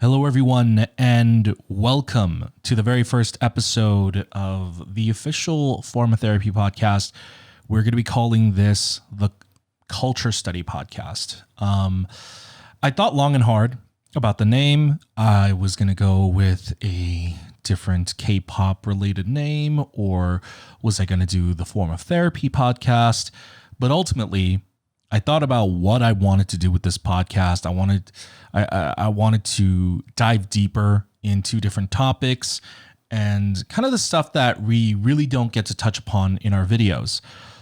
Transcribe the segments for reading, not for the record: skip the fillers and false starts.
Hello, everyone, and welcome to the very first episode of the official Form of Therapy podcast. We're going to be calling this the Culture Study Podcast. I thought long and hard about the name. I was going to go with a different K-pop related name, or was I going to do the Form of Therapy podcast? But ultimately, I thought about what I wanted to do with this podcast. I wanted to dive deeper into different topics and kind of the stuff that we really don't get to touch upon in our videos.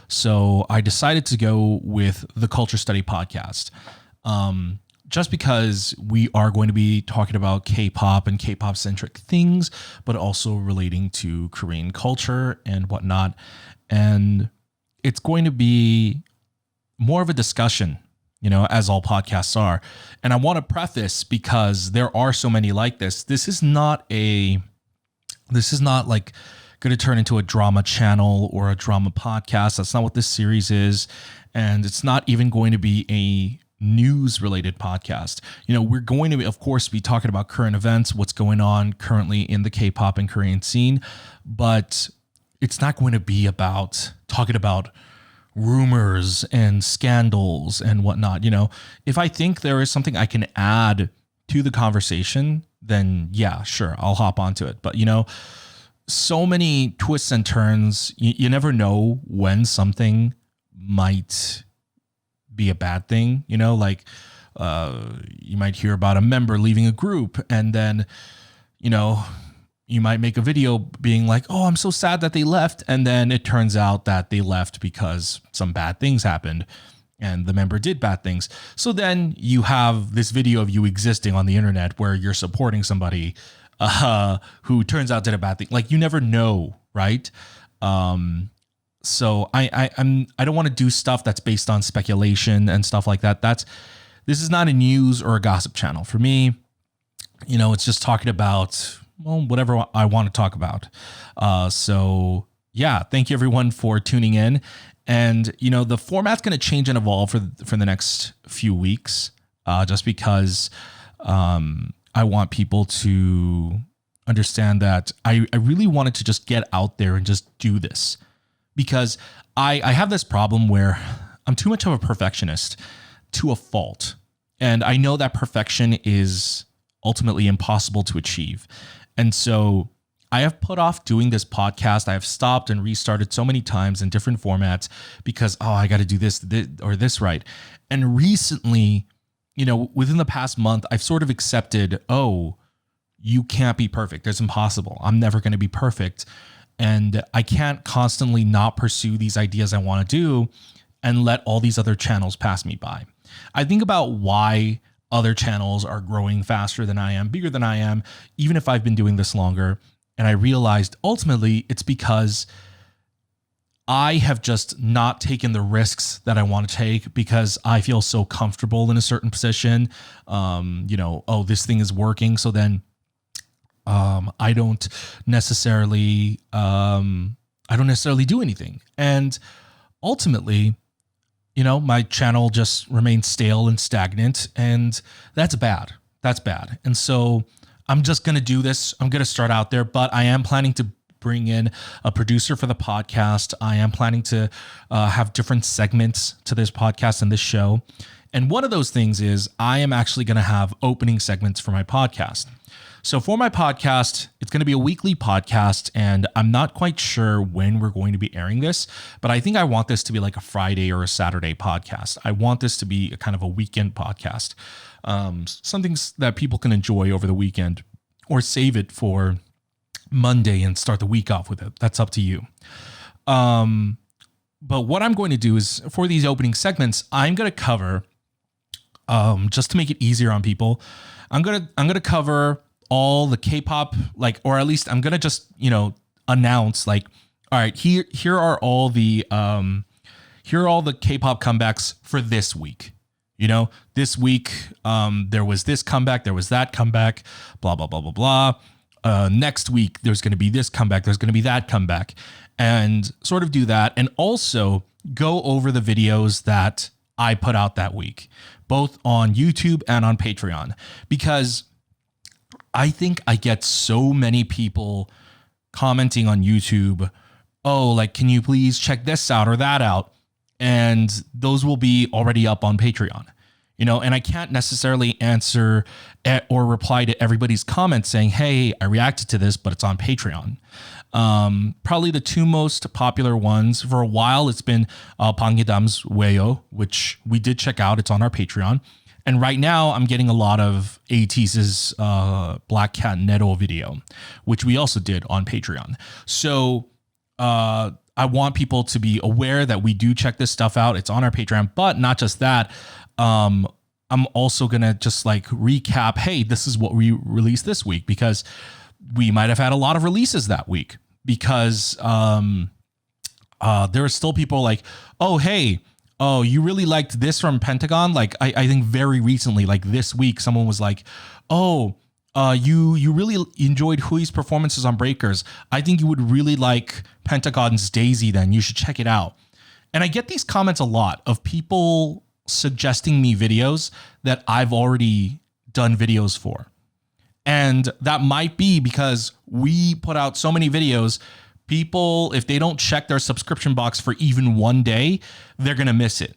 So I decided to go with the Culture Study Podcast, just because we are going to be talking about K-pop and K-pop centric things, but also relating to Korean culture and whatnot. And it's going to be more of a discussion, as all podcasts are. And I want to preface, because there are so many like this. This is not like going to turn into a drama channel or a drama podcast. That's not what this series is. And it's not even going to be a news related podcast. We're going to, of course, be talking about current events, what's going on currently in the K-pop and Korean scene, but it's not going to be about talking about rumors and scandals and whatnot. If I think there is something I can add to the conversation, then yeah, sure, I'll hop onto it. But so many twists and turns, you never know when something might be a bad thing. You might hear about a member leaving a group, and then you might make a video being like, oh, I'm so sad that they left. And then it turns out that they left because some bad things happened and the member did bad things. So then you have this video of you existing on the internet where you're supporting somebody who turns out did a bad thing. Like, you never know, right? So I don't want to do stuff that's based on speculation and stuff like that. This is not a news or a gossip channel. For me, it's just talking about, well, whatever I want to talk about. So yeah, thank you everyone for tuning in. And, the format's going to change and evolve for the next few weeks, just because I want people to understand that I really wanted to just get out there and just do this, because I have this problem where I'm too much of a perfectionist to a fault. And I know that perfection is ultimately impossible to achieve. And so I have put off doing this podcast. I have stopped and restarted so many times in different formats because, I got to do this or this right. And recently, within the past month, I've sort of accepted, you can't be perfect. It's impossible. I'm never going to be perfect. And I can't constantly not pursue these ideas I want to do and let all these other channels pass me by. I think about why other channels are growing faster than I am, bigger than I am, even if I've been doing this longer. And I realized ultimately it's because I have just not taken the risks that I want to take because I feel so comfortable in a certain position. This thing is working. So then I don't necessarily do anything. And ultimately, my channel just remains stale and stagnant, and that's bad. That's bad. And so I'm just going to do this. I'm going to start out there, but I am planning to bring in a producer for the podcast. I am planning to have different segments to this podcast and this show. And one of those things is I am actually going to have opening segments for my podcast. So for my podcast, it's going to be a weekly podcast, and I'm not quite sure when we're going to be airing this, but I think I want this to be like a Friday or a Saturday podcast. I want this to be a kind of a weekend podcast, something that people can enjoy over the weekend, or save it for Monday and start the week off with it. That's up to you. But what I'm going to do is, for these opening segments, I'm going to cover, just to make it easier on people, I'm going to cover all the K-pop, or at least I'm going to just, announce all right, here are all the K-pop comebacks for this week. This week, there was this comeback, there was that comeback, blah, blah, blah, blah, blah. Next week, there's going to be this comeback, there's going to be that comeback, and sort of do that. And also go over the videos that I put out that week, both on YouTube and on Patreon, because I think I get so many people commenting on YouTube, oh, like, can you please check this out or that out? And those will be already up on Patreon, and I can't necessarily answer or reply to everybody's comments saying, hey, I reacted to this, but it's on Patreon. Probably the two most popular ones for a while, it's been Panggedam's Weyo, which we did check out. It's on our Patreon. And right now I'm getting a lot of ATEEZ's Black Cat Nero video, which we also did on Patreon. So I want people to be aware that we do check this stuff out. It's on our Patreon, but not just that. I'm also going to just like recap, hey, this is what we released this week, because we might have had a lot of releases that week, because there are still people like, oh, hey, oh, you really liked this from Pentagon? Like, I think very recently, like this week, someone was like, oh, you really enjoyed Hui's performances on Breakers. I think you would really like Pentagon's Daisy then. You should check it out. And I get these comments a lot of people suggesting me videos that I've already done videos for. And that might be because we put out so many videos. People, if they don't check their subscription box for even one day, they're going to miss it,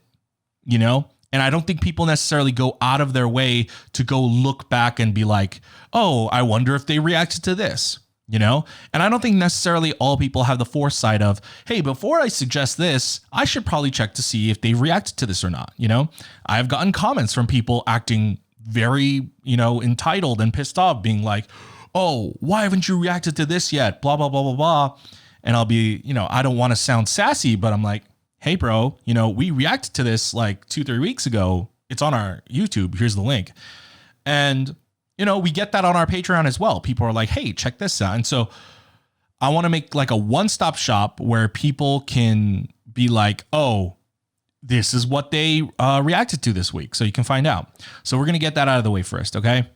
And I don't think people necessarily go out of their way to go look back and be like, oh, I wonder if they reacted to this, And I don't think necessarily all people have the foresight of, hey, before I suggest this, I should probably check to see if they reacted to this or not, I've gotten comments from people acting very, entitled and pissed off, being like, oh, why haven't you reacted to this yet? Blah, blah, blah, blah, blah. And I'll be, I don't want to sound sassy, but I'm like, hey, bro, we reacted to this like 2-3 weeks ago. It's on our YouTube. Here's the link. And, we get that on our Patreon as well. People are like, hey, check this out. And so I want to make like a one-stop shop where people can be like, oh, this is what they reacted to this week. So you can find out. So we're going to get that out of the way first. Okay.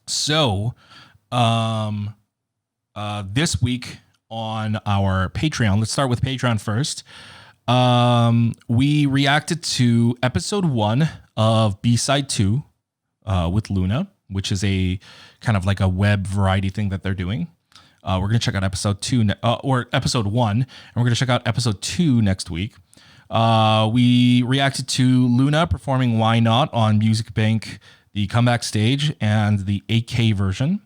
So this week on our Patreon, let's start with Patreon first. We reacted to episode 1 of B-Side 2 with Luna, which is a kind of like a web variety thing that they're doing. We're going to check out episode 2 or episode 1, and we're going to check out episode 2 next week. We reacted to Luna performing Why Not on Music Bank, the comeback stage, and the 8K version.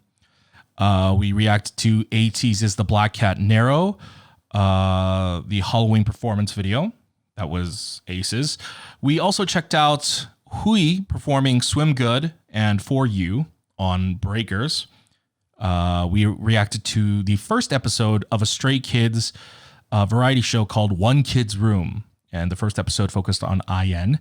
We reacted to ATEEZ's The Black Cat Nero, the Halloween performance video. That was Aces. We also checked out Hui performing Swim Good and For You on Breakers. We reacted to the first episode of a Stray Kids variety show called One Kid's Room. And the first episode focused on IN.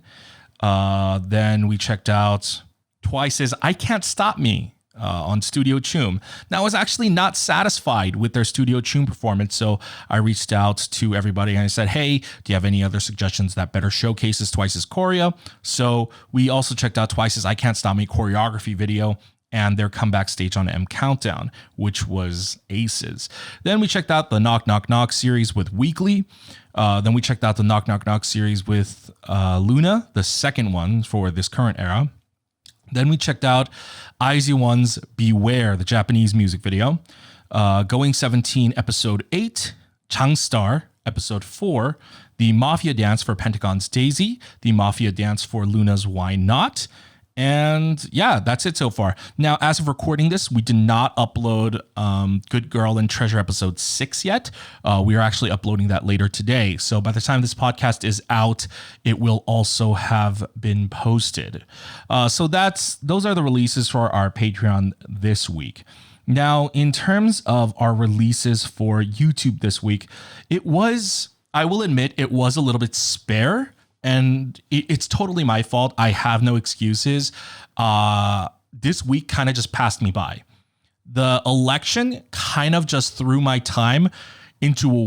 Then we checked out Twice's I Can't Stop Me on Studio Choom. Now, I was actually not satisfied with their Studio Choom performance, so I reached out to everybody and I said, hey, do you have any other suggestions that better showcases Twice's choreo? So we also checked out Twice's I Can't Stop Me choreography video and their comeback stage on M Countdown, which was Aces. Then we checked out the Knock Knock Knock series with Weekly. Then we checked out the Knock Knock Knock series with Luna, the second one for this current era. Then we checked out IZ*ONE's Beware, the Japanese music video. Going 17, episode 8, Changstar, episode 4, the Mafia dance for Pentagon's Daisy, the Mafia dance for Luna's Why Not. And yeah, that's it so far. Now, as of recording this, we did not upload Good Girl and Treasure episode 6 yet. We are actually uploading that later today. So by the time this podcast is out, it will also have been posted. So those are the releases for our Patreon this week. Now, in terms of our releases for YouTube this week, I will admit, it was a little bit spare. And it's totally my fault. I have no excuses. This week kind of just passed me by. The election kind of just threw my time into a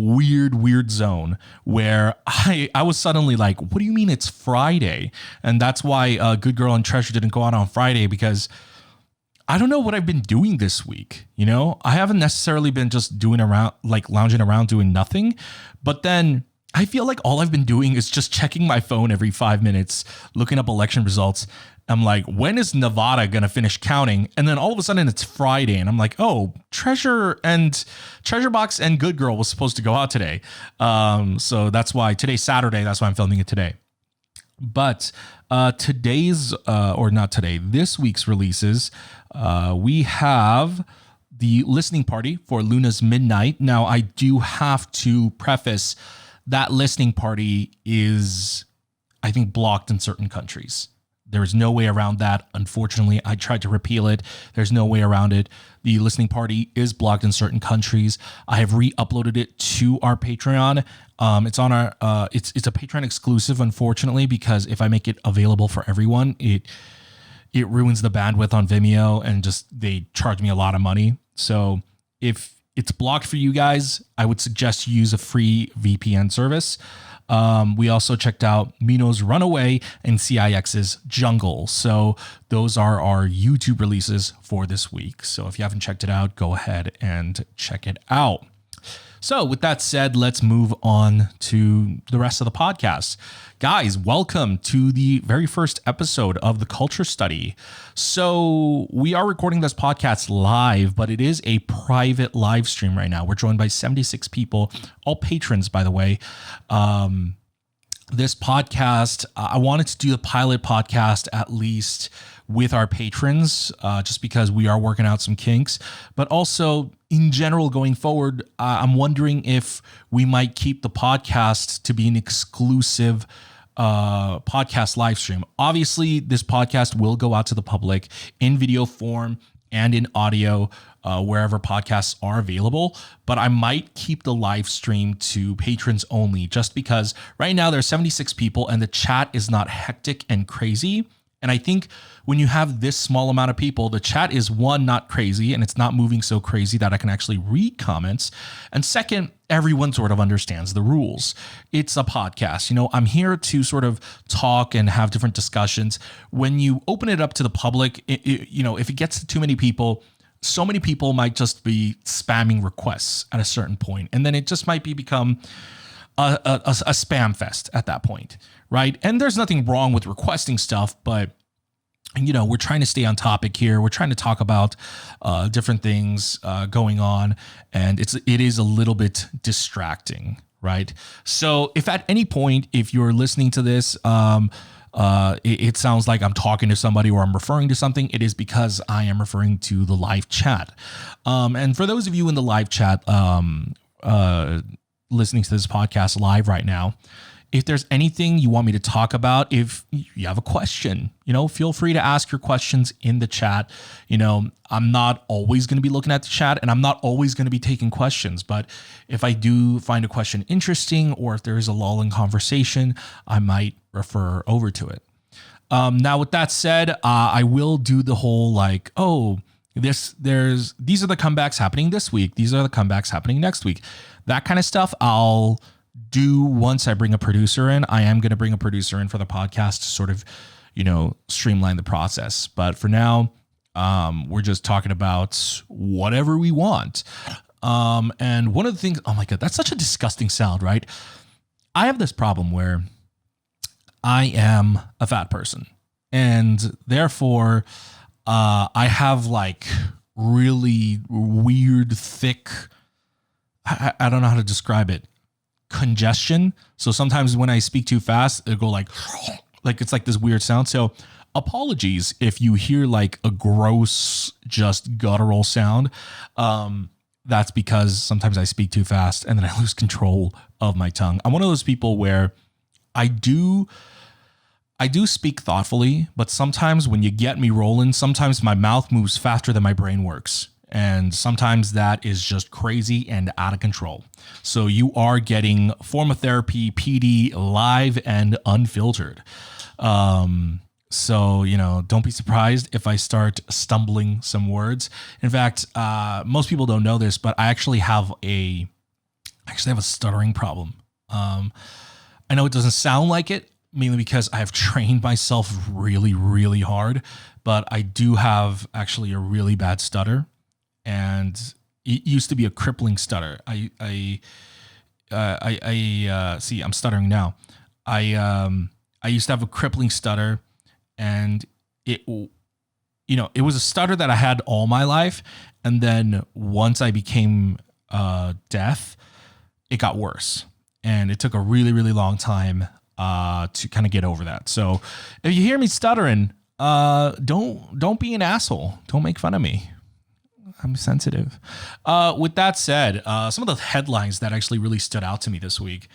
weird zone where I was suddenly like, what do you mean it's Friday? And that's why Good Girl and Treasure didn't go out on Friday, because I don't know what I've been doing this week. I haven't necessarily been just lounging around doing nothing. But then I feel like all I've been doing is just checking my phone every 5 minutes, looking up election results. I'm like, when is Nevada going to finish counting? And then all of a sudden it's Friday and I'm like, oh, Treasure Box and Good Girl was supposed to go out today. So that's why today's Saturday. That's why I'm filming it today. But this week's releases, we have the listening party for Luna's Midnight. Now, I do have to preface that listening party is, I think, blocked in certain countries. There is no way around that. Unfortunately, I tried to repeal it. There's no way around it. The listening party is blocked in certain countries. I have re-uploaded it to our Patreon. It's on our it's a Patreon exclusive, unfortunately, because if I make it available for everyone, it ruins the bandwidth on Vimeo and just they charge me a lot of money. So if it's blocked for you guys, I would suggest you use a free VPN service. We also checked out Mino's Runaway and CIX's Jungle. So those are our YouTube releases for this week. So if you haven't checked it out, go ahead and check it out. So with that said, let's move on to the rest of the podcast. Guys, welcome to the very first episode of the Culture Study. So we are recording this podcast live, but it is a private live stream right now. We're joined by 76 people, all patrons, by the way. This podcast, I wanted to do the pilot podcast at least with our patrons, just because we are working out some kinks, but also in general going forward, I'm wondering if we might keep the podcast to be an exclusive podcast live stream. Obviously, this podcast will go out to the public in video form and in audio, wherever podcasts are available, but I might keep the live stream to patrons only, just because right now there's 76 people and the chat is not hectic and crazy. And I think when you have this small amount of people, the chat is, one, not crazy, and it's not moving so crazy that I can actually read comments. And second, everyone sort of understands the rules. It's a podcast. You know, I'm here to sort of talk and have different discussions. When you open it up to the public, if it gets to too many people, so many people might just be spamming requests at a certain point, and then it just might become a spam fest at that point, right? And there's nothing wrong with requesting stuff, but we're trying to stay on topic here. We're trying to talk about different things going on, and it is a little bit distracting, right? So if at any point, if you're listening to this, it sounds like I'm talking to somebody or I'm referring to something, it is because I am referring to the live chat. And for those of you in the live chat, listening to this podcast live right now, if there's anything you want me to talk about, if you have a question, feel free to ask your questions in the chat. I'm not always going to be looking at the chat and I'm not always going to be taking questions, but if I do find a question interesting or if there is a lull in conversation, I might refer over to it. Now, with that said, I will do the whole these are the comebacks happening this week. These are the comebacks happening next week. That kind of stuff I'll do once I bring a producer in. I am going to bring a producer in for the podcast to sort of, streamline the process. But for now, we're just talking about whatever we want. And one of the things, oh my God, that's such a disgusting sound, right? I have this problem where I am a fat person and therefore I have really weird, thick, I don't know how to describe it, congestion. So sometimes when I speak too fast, it'll go like it's like this weird sound. So apologies if you hear a gross, just guttural sound. That's because sometimes I speak too fast and then I lose control of my tongue. I'm one of those people where I do speak thoughtfully, but sometimes when you get me rolling, sometimes my mouth moves faster than my brain works. And sometimes that is just crazy and out of control. So you are getting Form of Therapy PD live and unfiltered. So, don't be surprised if I start stumbling some words. In fact, most people don't know this, but I actually have a stuttering problem. I know it doesn't sound like it, mainly because I have trained myself really, really hard, but I do have actually a really bad stutter. And it used to be a crippling stutter. see, I'm stuttering now. I used to have a crippling stutter, and it was a stutter that I had all my life, and then once I became deaf, it got worse, and it took a really, really long time to kind of get over that. So if you hear me stuttering, don't be an asshole. Don't make fun of me. I'm sensitive. With that said, some of the headlines that actually really stood out to me this week.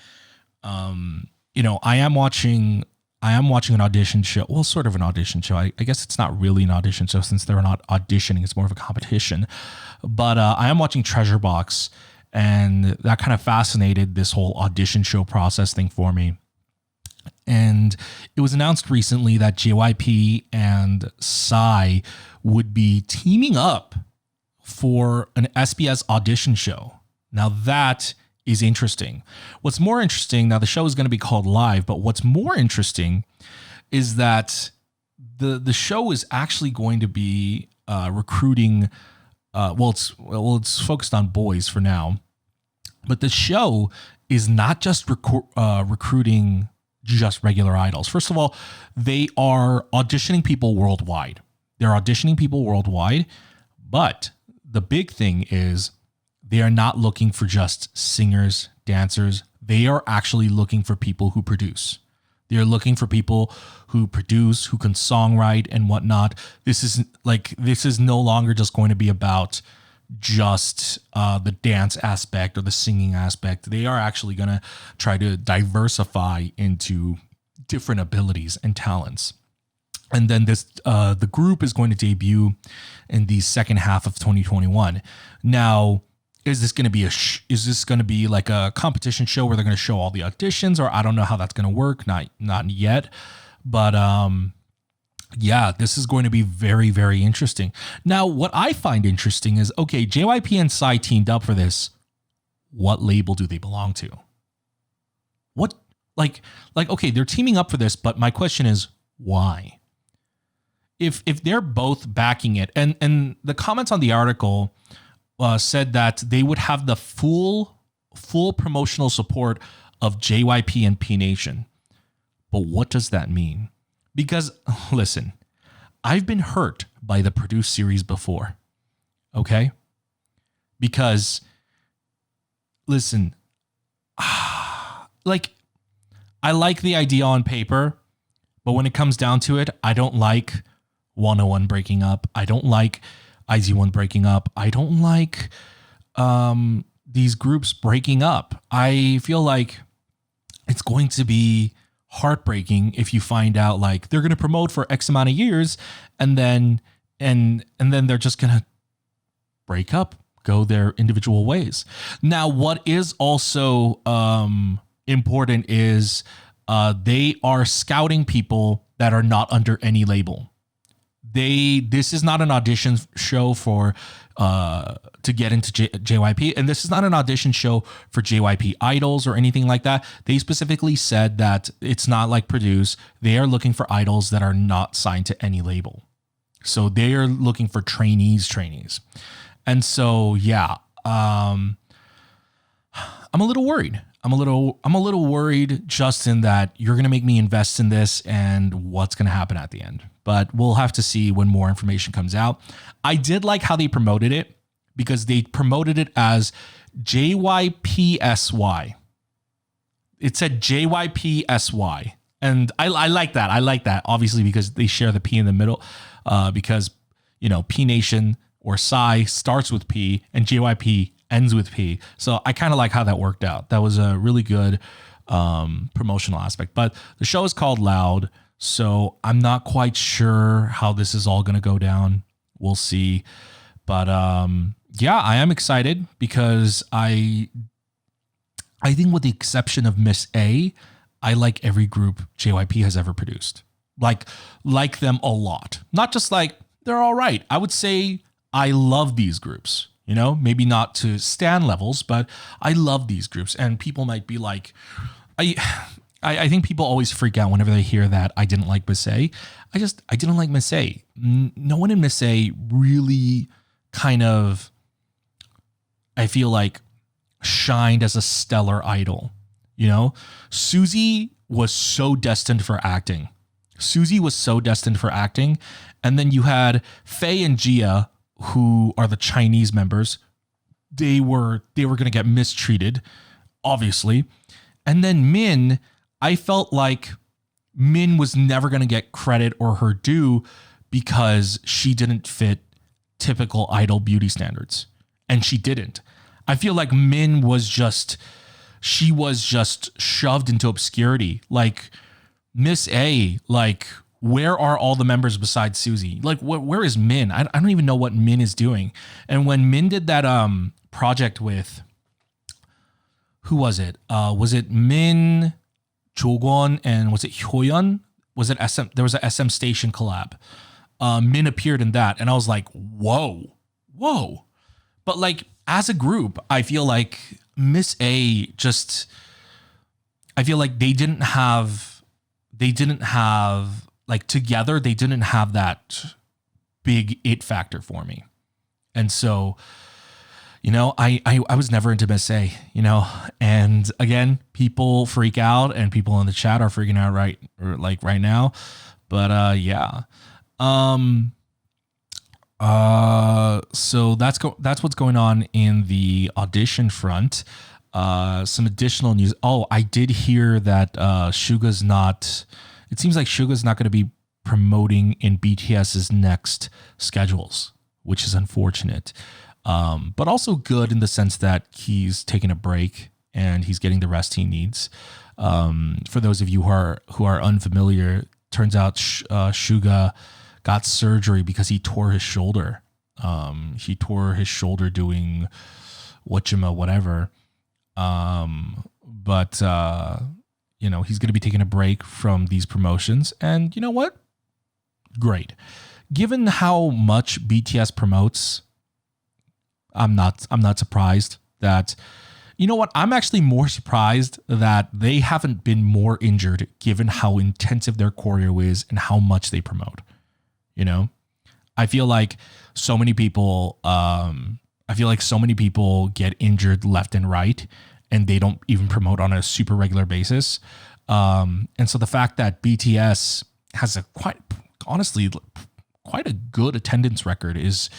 I am watching an audition show. Well, sort of an audition show. I guess it's not really an audition show since they're not auditioning. It's more of a competition. But I am watching Treasure Box, and that kind of fascinated this whole audition show process thing for me. And it was announced recently that JYP and Psy would be teaming up for an SBS audition show. Now that is interesting. What's more interesting, now the show is going to be called Live, but what's more interesting is that the show is actually going to be recruiting. It's focused on boys for now, but the show is not just recruiting just regular idols. First of all, they are auditioning people worldwide. But the big thing is they are not looking for just singers, dancers. They are actually looking for people who produce. They are looking for people who produce, who can songwrite and whatnot. This is no longer just going to be about just the dance aspect or the singing aspect. They are actually going to try to diversify into different abilities and talents. And then the group is going to debut in the second half of 2021. Now, is this going to be like a competition show where they're going to show all the auditions, or I don't know how that's going to work. Not yet, but yeah, this is going to be very, very interesting. Now, what I find interesting is, okay, JYP and Psy teamed up for this. What label do they belong to? What, okay, they're teaming up for this, but my question is, why? If they're both backing it, and the comments on the article said that they would have the full promotional support of JYP and P Nation. But what does that mean? Because, listen, I've been hurt by the Produce series before, okay? Because, listen, I like the idea on paper, but when it comes down to it, I don't like 101 breaking up. I don't like IZ*ONE breaking up. I don't like these groups breaking up. I feel like it's going to be heartbreaking if you find out like they're going to promote for X amount of years and then they're just going to break up, go their individual ways. Now, what is also important is they are scouting people that are not under any label. This is not an audition show for to get into JYP, and this is not an audition show for JYP idols or anything like that. They specifically said that it's not like Produce. They are looking for idols that are not signed to any label. So they are looking for trainees. And so, yeah, I'm a little worried. I'm a little worried just in that you're going to make me invest in this and what's going to happen at the end. But we'll have to see when more information comes out. I did like how they promoted it because they promoted it as JYPSY. It said JYPSY. And I like that. I like that, obviously, because they share the P in the middle because, P Nation or Psy starts with P and JYP ends with P. So I kind of like how that worked out. That was a really good promotional aspect. But the show is called Loud, so I'm not quite sure how this is all going to go down. We'll see. But yeah, I am excited because I think with the exception of Miss A, I like every group JYP has ever produced. Like them a lot. Not just like they're all right. I would say I love these groups. Maybe not to stan levels, but I love these groups. And people might be like, I think people always freak out whenever they hear that I didn't like Miss A. I didn't like Miss A. No one in Miss A really kind of, I feel like, shined as a stellar idol. You know, Suzy was so destined for acting. Suzy was so destined for acting. And then you had Faye and Gia, who are the Chinese members. They were going to get mistreated, obviously. And then Min, I felt like Min was never going to get credit or her due because she didn't fit typical idol beauty standards. And she didn't. I feel like Min was just shoved into obscurity. Like Miss A, like where are all the members besides Suzy? Like where is Min? I don't even know what Min is doing. And when Min did that project with, who was it? Was it Min, Jogon, and was it Hyoyeon? Was it SM? There was a SM Station collab. Min appeared in that, and I was like, whoa. But like as a group, I feel like Miss A I feel like they didn't have like together, they didn't have that big it factor for me. And so, you know, I was never into Miss A, you know, and again, people freak out and people in the chat are freaking out right now. But yeah. So that's what's going on in the audition front. Some additional news. Oh, I did hear that it seems like Suga's not going to be promoting in BTS's next schedules, which is unfortunate. But also good in the sense that he's taking a break and he's getting the rest he needs. For those of you who are unfamiliar, turns out Suga got surgery because he tore his shoulder. He tore his shoulder doing whatever. But you know, he's going to be taking a break from these promotions. And you know what? Great. Given how much BTS promotes, I'm not surprised that, you know what? I'm actually more surprised that they haven't been more injured given how intensive their choreo is and how much they promote. You know, I feel like so many people get injured left and right, and they don't even promote on a super regular basis. And so the fact that BTS has quite a good attendance record is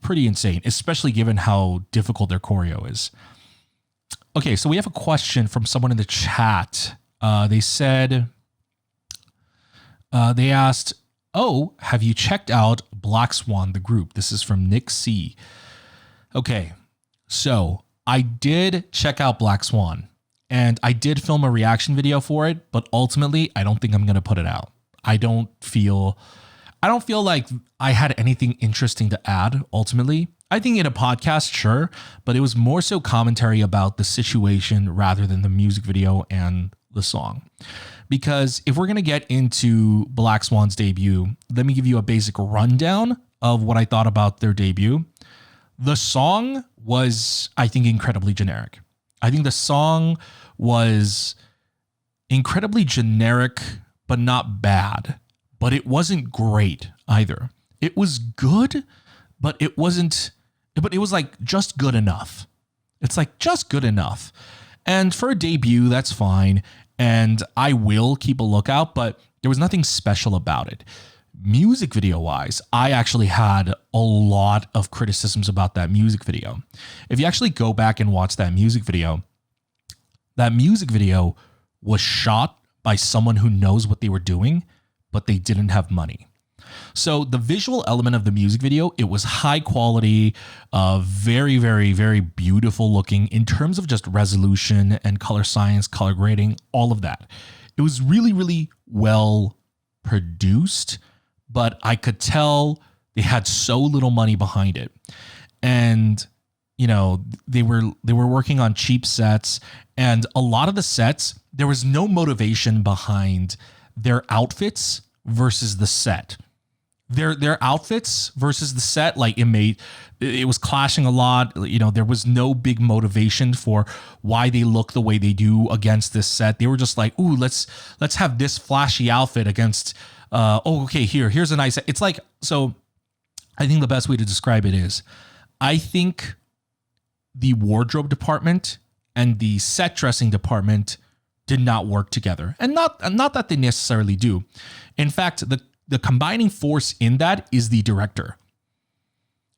pretty insane, especially given how difficult their choreo is. Okay, so we have a question from someone in the chat. They asked, "Oh, have you checked out BLACKSWAN, the group?" This is from Nick C. Okay, so I did check out BLACKSWAN, and I did film a reaction video for it, but ultimately, I don't think I'm going to put it out. I don't feel like I had anything interesting to add, ultimately. I think in a podcast, sure, but it was more so commentary about the situation rather than the music video and the song. Because if we're going to get into BLACKSWAN's debut, let me give you a basic rundown of what I thought about their debut. The song was, I think, incredibly generic. I think the song was incredibly generic, but not bad. But it wasn't great either. It was good, but it was like just good enough. It's like just good enough. And for a debut, that's fine. And I will keep a lookout, but there was nothing special about it. Music video wise, I actually had a lot of criticisms about that music video. If you actually go back and watch that music video was shot by someone who knows what they were doing, but they didn't have money. So the visual element of the music video, it was high quality, very, very, very beautiful looking in terms of just resolution and color science, color grading, all of that. It was really, really well produced, but I could tell they had so little money behind it. And, you know, they were working on cheap sets, and a lot of the sets, there was no motivation behind their outfits versus the set. Their outfits versus the set, like it was clashing a lot. You know, there was no big motivation for why they look the way they do against this set. They were just like, ooh, let's have this flashy outfit against here's a nice. It's like, so I think the best way to describe it is, I think the wardrobe department and the set dressing department did not work together. And not that they necessarily do. In fact, the combining force in that is the director.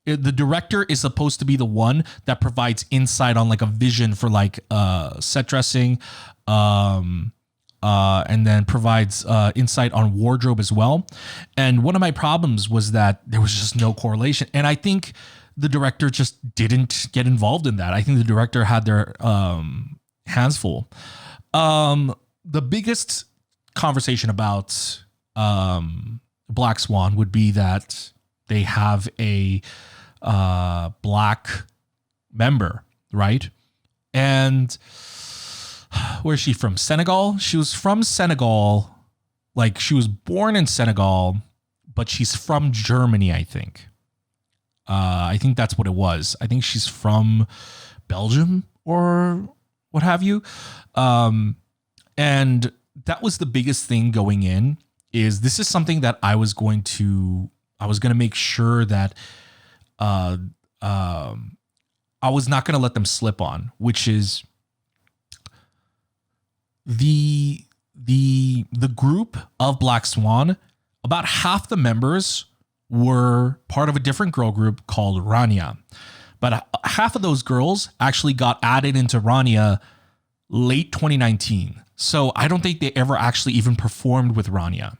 The director is supposed to be the one that provides insight on like a vision for like set dressing, and then provides insight on wardrobe as well. And one of my problems was that there was just no correlation. And I think the director just didn't get involved in that. I think the director had their hands full. The biggest conversation about Black Swan would be that they have a black member, right? And where's she from? Senegal? She was from Senegal. Like, she was born in Senegal, but she's from Germany, I think. I think that's what it was. I think she's from Belgium or what have you. And that was the biggest thing going in, is this is something that I was going to make sure that I was not going to let them slip on, which is the group of Black Swan. About half the members were part of a different girl group called Rania, but half of those girls actually got added into Rania late 2019. So I don't think they ever actually even performed with Rania.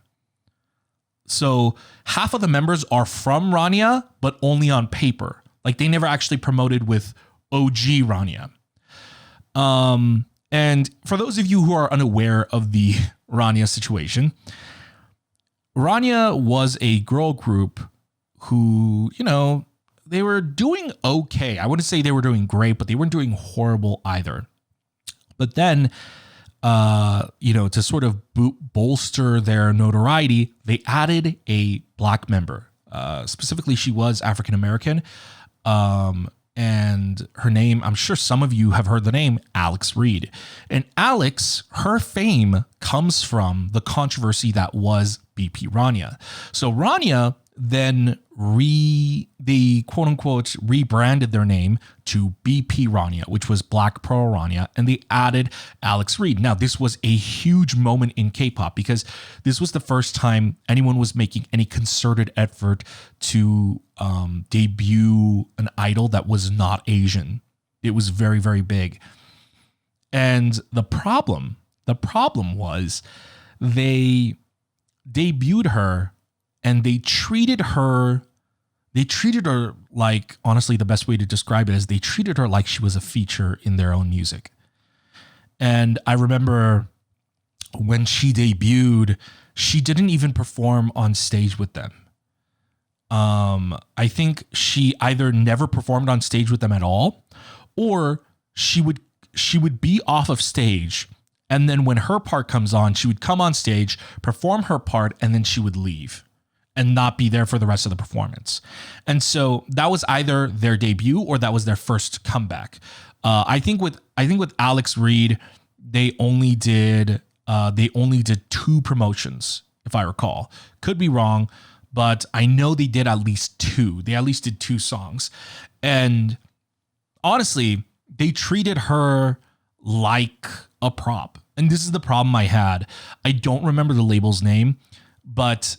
So half of the members are from Rania, but only on paper. Like, they never actually promoted with OG Rania. And for those of you who are unaware of the Rania situation, Rania was a girl group who, you know, they were doing okay. I wouldn't say they were doing great, but they weren't doing horrible either. But then, to sort of bolster their notoriety, they added a black member. Specifically, she was African American. And her name, I'm sure some of you have heard the name, Alex Reed. And Alex, her fame comes from the controversy that was BP Rania. So Rania then they quote unquote rebranded their name to BP Rania, which was Black Pearl Rania, and they added Alex Reed. Now, this was a huge moment in K-pop because this was the first time anyone was making any concerted effort to debut an idol that was not Asian. It was very, very big. And the problem was they debuted her and they treated her like, honestly, the best way to describe it is they treated her like she was a feature in their own music. And I remember when she debuted, she didn't even perform on stage with them. I think she either never performed on stage with them at all, or she would be off of stage, and then when her part comes on, she would come on stage, perform her part, and then she would leave and not be there for the rest of the performance. And so that was either their debut or that was their first comeback. I think with Alex Reed, they only did 2 promotions, if I recall. Could be wrong, but I know they did at least 2. They at least did 2 songs. And honestly, they treated her like a prop. And this is the problem I had. I don't remember the label's name, but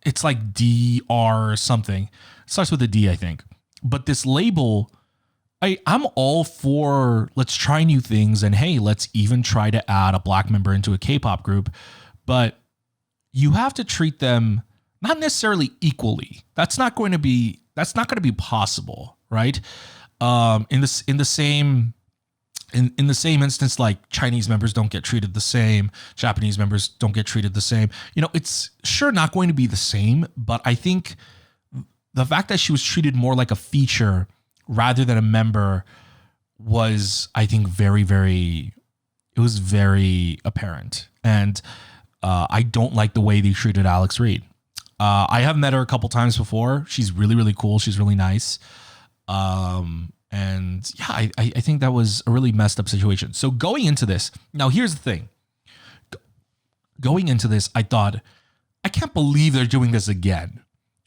it's like DR something. It starts with a D, I think. But this label, I'm all for let's try new things, and hey, let's even try to add a black member into a K-pop group. But you have to treat them not necessarily equally. That's not going to be possible, right? In the same instance, like Chinese members don't get treated the same, Japanese members don't get treated the same. You know, it's sure not going to be the same, but I think the fact that she was treated more like a feature rather than a member was, I think, very, very, it was very apparent. And I don't like the way they treated Alex Reed. I have met her a couple times before. She's really, really cool. She's really nice. And yeah, I think that was a really messed up situation. So going into this, now here's the thing. Going into this, I thought, I can't believe they're doing this again.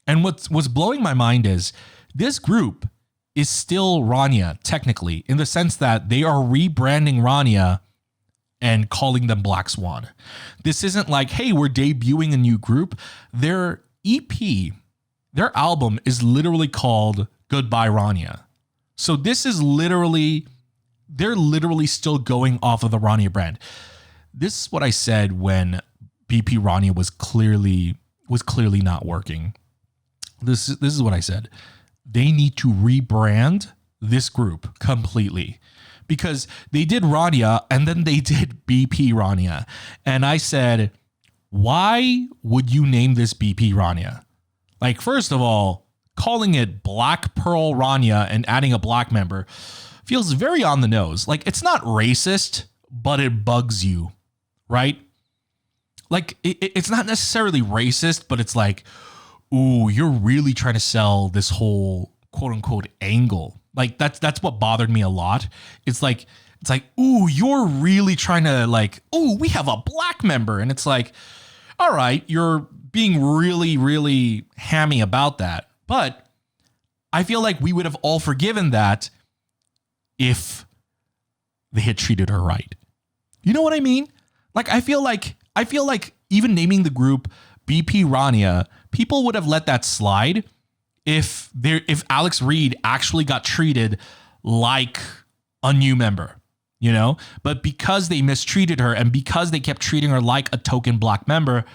And what's blowing my mind is this group is still Rania, technically, in the sense that they are rebranding Rania and calling them Black Swan. This isn't like, hey, we're debuting a new group. Their EP, their album is literally called Goodbye Rania. So this is literally, they're literally still going off of the Rania brand. This is what I said when BP Rania was clearly not working. This is what I said. They need to rebrand this group completely, because they did Rania and then they did BP Rania. And I said, why would you name this BP Rania? Like, first of all, calling it Black Pearl Rania and adding a black member feels very on the nose. Like, it's not racist, but it bugs you, right? Like, it's not necessarily racist, but it's like, ooh, you're really trying to sell this whole quote unquote angle. Like, that's what bothered me a lot. It's like, ooh, you're really trying to, like, ooh, we have a black member. And it's like, all right, you're being really, really hammy about that. But I feel like we would have all forgiven that if they had treated her right. You know what I mean? Like, I feel like even naming the group BP Rania, people would have let that slide if Alex Reed actually got treated like a new member, you know? But because they mistreated her and because they kept treating her like a token black member,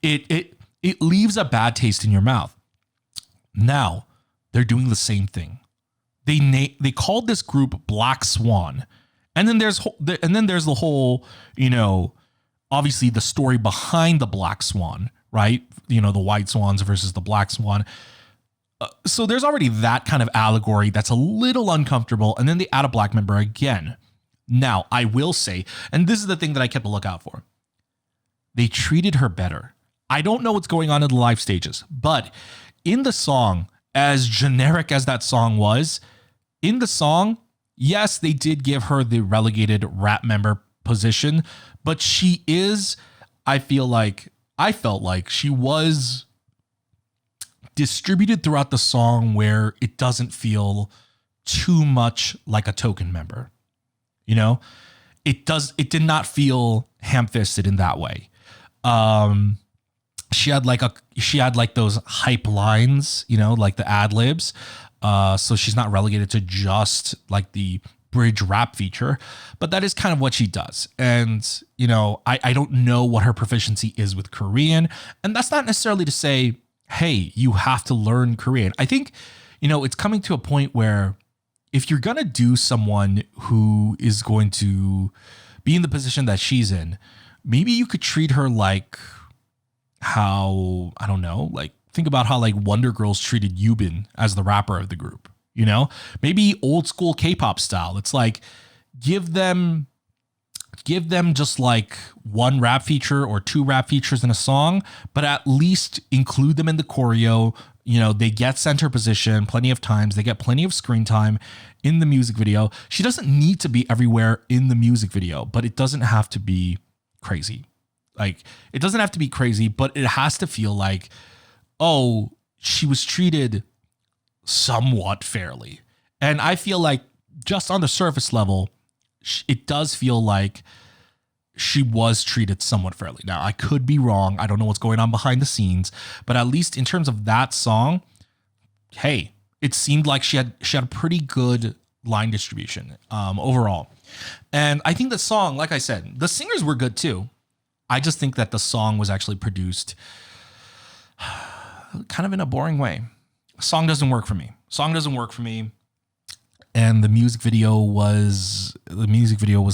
it leaves a bad taste in your mouth. Now, they're doing the same thing. They called this group Black Swan. And then there's the whole, you know, obviously the story behind the Black Swan, right? You know, the white swans versus the black swan. So there's already that kind of allegory that's a little uncomfortable. And then they add a black member again. Now, I will say, and this is the thing that I kept a lookout for, they treated her better. I don't know what's going on in the live stages, but in the song, as generic as that song was, in the song, yes, they did give her the relegated rap member position, but she is, I felt like she was distributed throughout the song where it doesn't feel too much like a token member. You know, it did not feel ham-fisted in that way. She had like those hype lines, you know, like the ad libs. So she's not relegated to just like the bridge rap feature, but that is kind of what she does. And, you know, I don't know what her proficiency is with Korean. And that's not necessarily to say, hey, you have to learn Korean. I think, you know, it's coming to a point where if you're going to do someone who is going to be in the position that she's in, maybe you could treat her like how, I don't know, like think about how like Wonder Girls treated Yubin as the rapper of the group, you know, maybe old school K-pop style. It's like, give them just like one rap feature or two rap features in a song, but at least include them in the choreo. You know, they get center position plenty of times. They get plenty of screen time in the music video. She doesn't need to be everywhere in the music video, but it doesn't have to be crazy. Like, it doesn't have to be crazy, but it has to feel like, oh, she was treated somewhat fairly. And I feel like just on the surface level, it does feel like she was treated somewhat fairly. Now, I could be wrong. I don't know what's going on behind the scenes, but at least in terms of that song, hey, it seemed like she had a pretty good line distribution overall. And I think the song, like I said, the singers were good too. I just think that the song was actually produced kind of in a boring way. Song doesn't work for me. And the music video was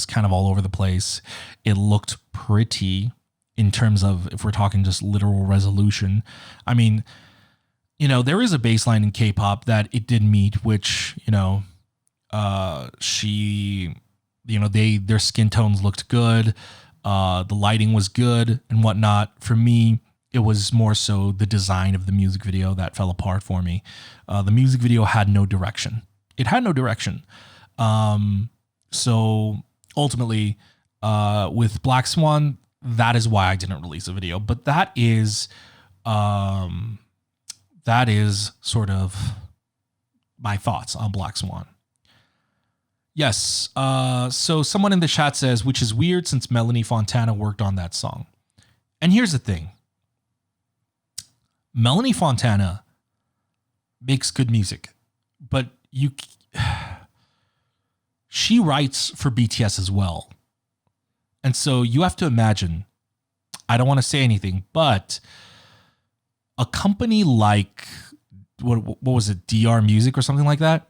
kind of all over the place. It looked pretty in terms of, if we're talking just literal resolution. I mean, you know, there is a baseline in K-pop that it did meet, which, you know, their skin tones looked good. The lighting was good and whatnot. For me, it was more so the design of the music video that fell apart for me. The music video had no direction. It had no direction. So ultimately, with Black Swan, that is why I didn't release a video. But that is sort of my thoughts on Black Swan. Yes. So someone in the chat says, which is weird since Melanie Fontana worked on that song. And here's the thing. Melanie Fontana makes good music, but she writes for BTS as well. And so you have to imagine, I don't want to say anything, but a company like, what was it, DR Music or something like that?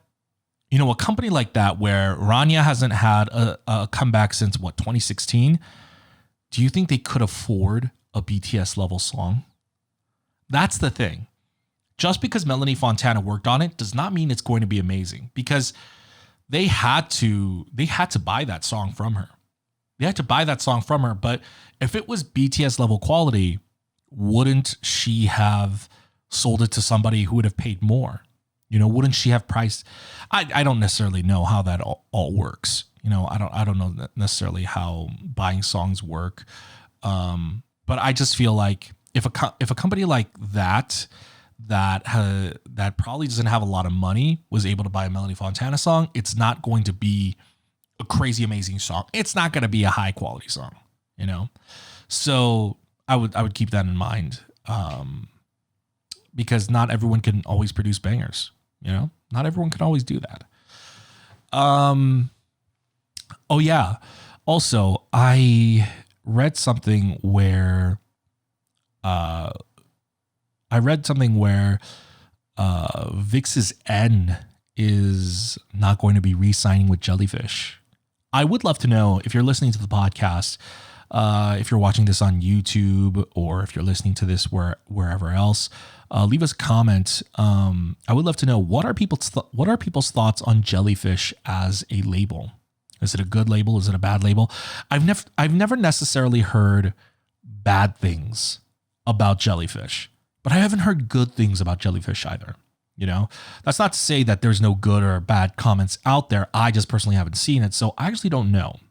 You know, a company like that where Rania hasn't had a comeback since, 2016? Do you think they could afford a BTS level song? That's the thing. Just because Melanie Fontana worked on it does not mean it's going to be amazing, because they had to buy that song from her. They had to buy that song from her. But if it was BTS level quality, wouldn't she have sold it to somebody who would have paid more? You know, wouldn't she have priced? I don't necessarily know how that all works. You know, I don't know necessarily how buying songs work. But I just feel like if a company like that probably doesn't have a lot of money was able to buy a Melanie Fontana song, it's not going to be a crazy amazing song. It's not going to be a high quality song, you know? So I would keep that in mind. Because not everyone can always produce bangers, you know? Not everyone can always do that. Oh yeah. Also, I read something where VIX's N is not going to be re-signing with Jellyfish. I would love to know, if you're listening to the podcast, if you're watching this on YouTube, or if you're listening to this wherever else, leave us a comment. I would love to know, what are people's thoughts on Jellyfish as a label? Is it a good label? Is it a bad label? I've never necessarily heard bad things about Jellyfish, but I haven't heard good things about Jellyfish either. You know, that's not to say that there's no good or bad comments out there. I just personally haven't seen it, so I actually don't know.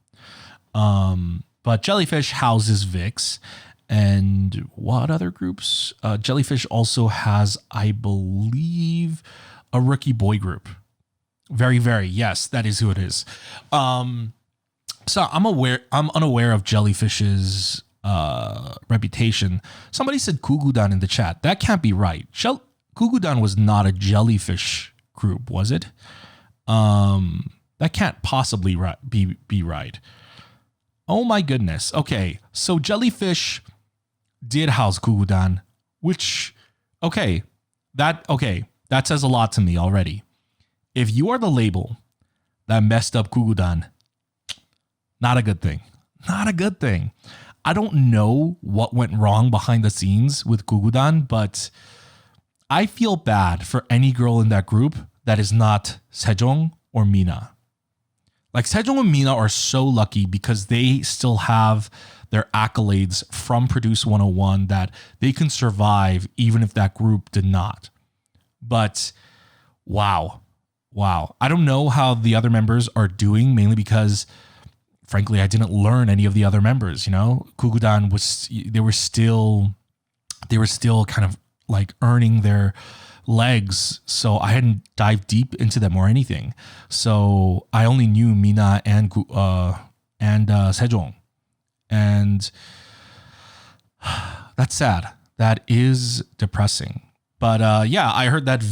But Jellyfish houses VIX, and what other groups? Jellyfish also has, I believe, a rookie boy group. Very, very, yes, that is who it is. So I'm unaware of Jellyfish's reputation. Somebody said Kugudan in the chat. That can't be right. Kugudan was not a Jellyfish group, was it? That can't possibly be right. Oh my goodness. Okay, so Jellyfish did house Kugudan, which that says a lot to me already. If you are the label that messed up Kugudan, not a good thing. Not a good thing. I don't know what went wrong behind the scenes with Kugudan, but I feel bad for any girl in that group that is not Sejong or Mina. Like, Sejong and Mina are so lucky because they still have their accolades from Produce 101 that they can survive even if that group did not. But wow. I don't know how the other members are doing, mainly because, frankly, I didn't learn any of the other members, you know? Kugudan they were still kind of like earning their legs, so I hadn't dived deep into them or anything. So I only knew Mina and Sejong, and that's sad. That is depressing. But yeah, I heard that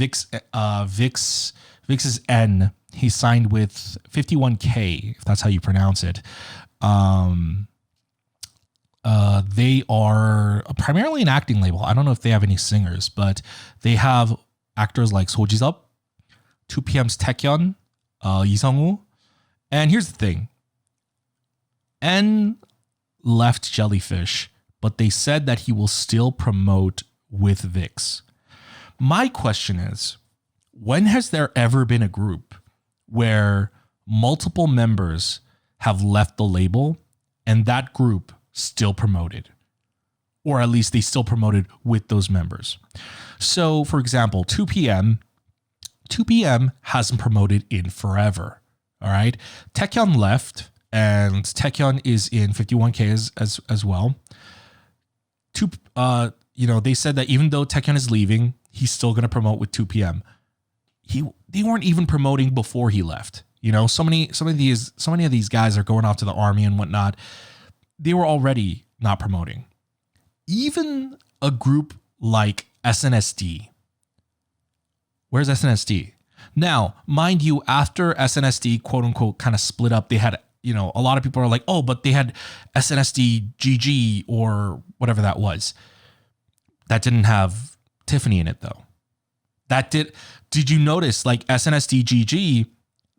VIX's N, he signed with 51K, if that's how you pronounce it. They are primarily an acting label. I don't know if they have any singers, but they have actors like So Ji-sup, 2PM's Taekyeon, Lee Sung-woo. And here's the thing. N left Jellyfish, but they said that he will still promote with VIX. My question is, when has there ever been a group where multiple members have left the label and that group still promoted? Or at least they still promoted with those members. So, for example, 2PM hasn't promoted in forever. All right. Taekyeon left, and Taekyeon is in 51K as well. They said that even though Taekyeon is leaving, he's still going to promote with 2PM. they weren't even promoting before he left. You know, so many of these guys are going off to the army and whatnot. They were already not promoting. Even a group like SNSD. Where's SNSD? Now, mind you, after SNSD, quote unquote, kind of split up, they had, you know, a lot of people are like, oh, but they had SNSD GG or whatever that was. That didn't have Tiffany in it though. Did you notice like SNSD GG,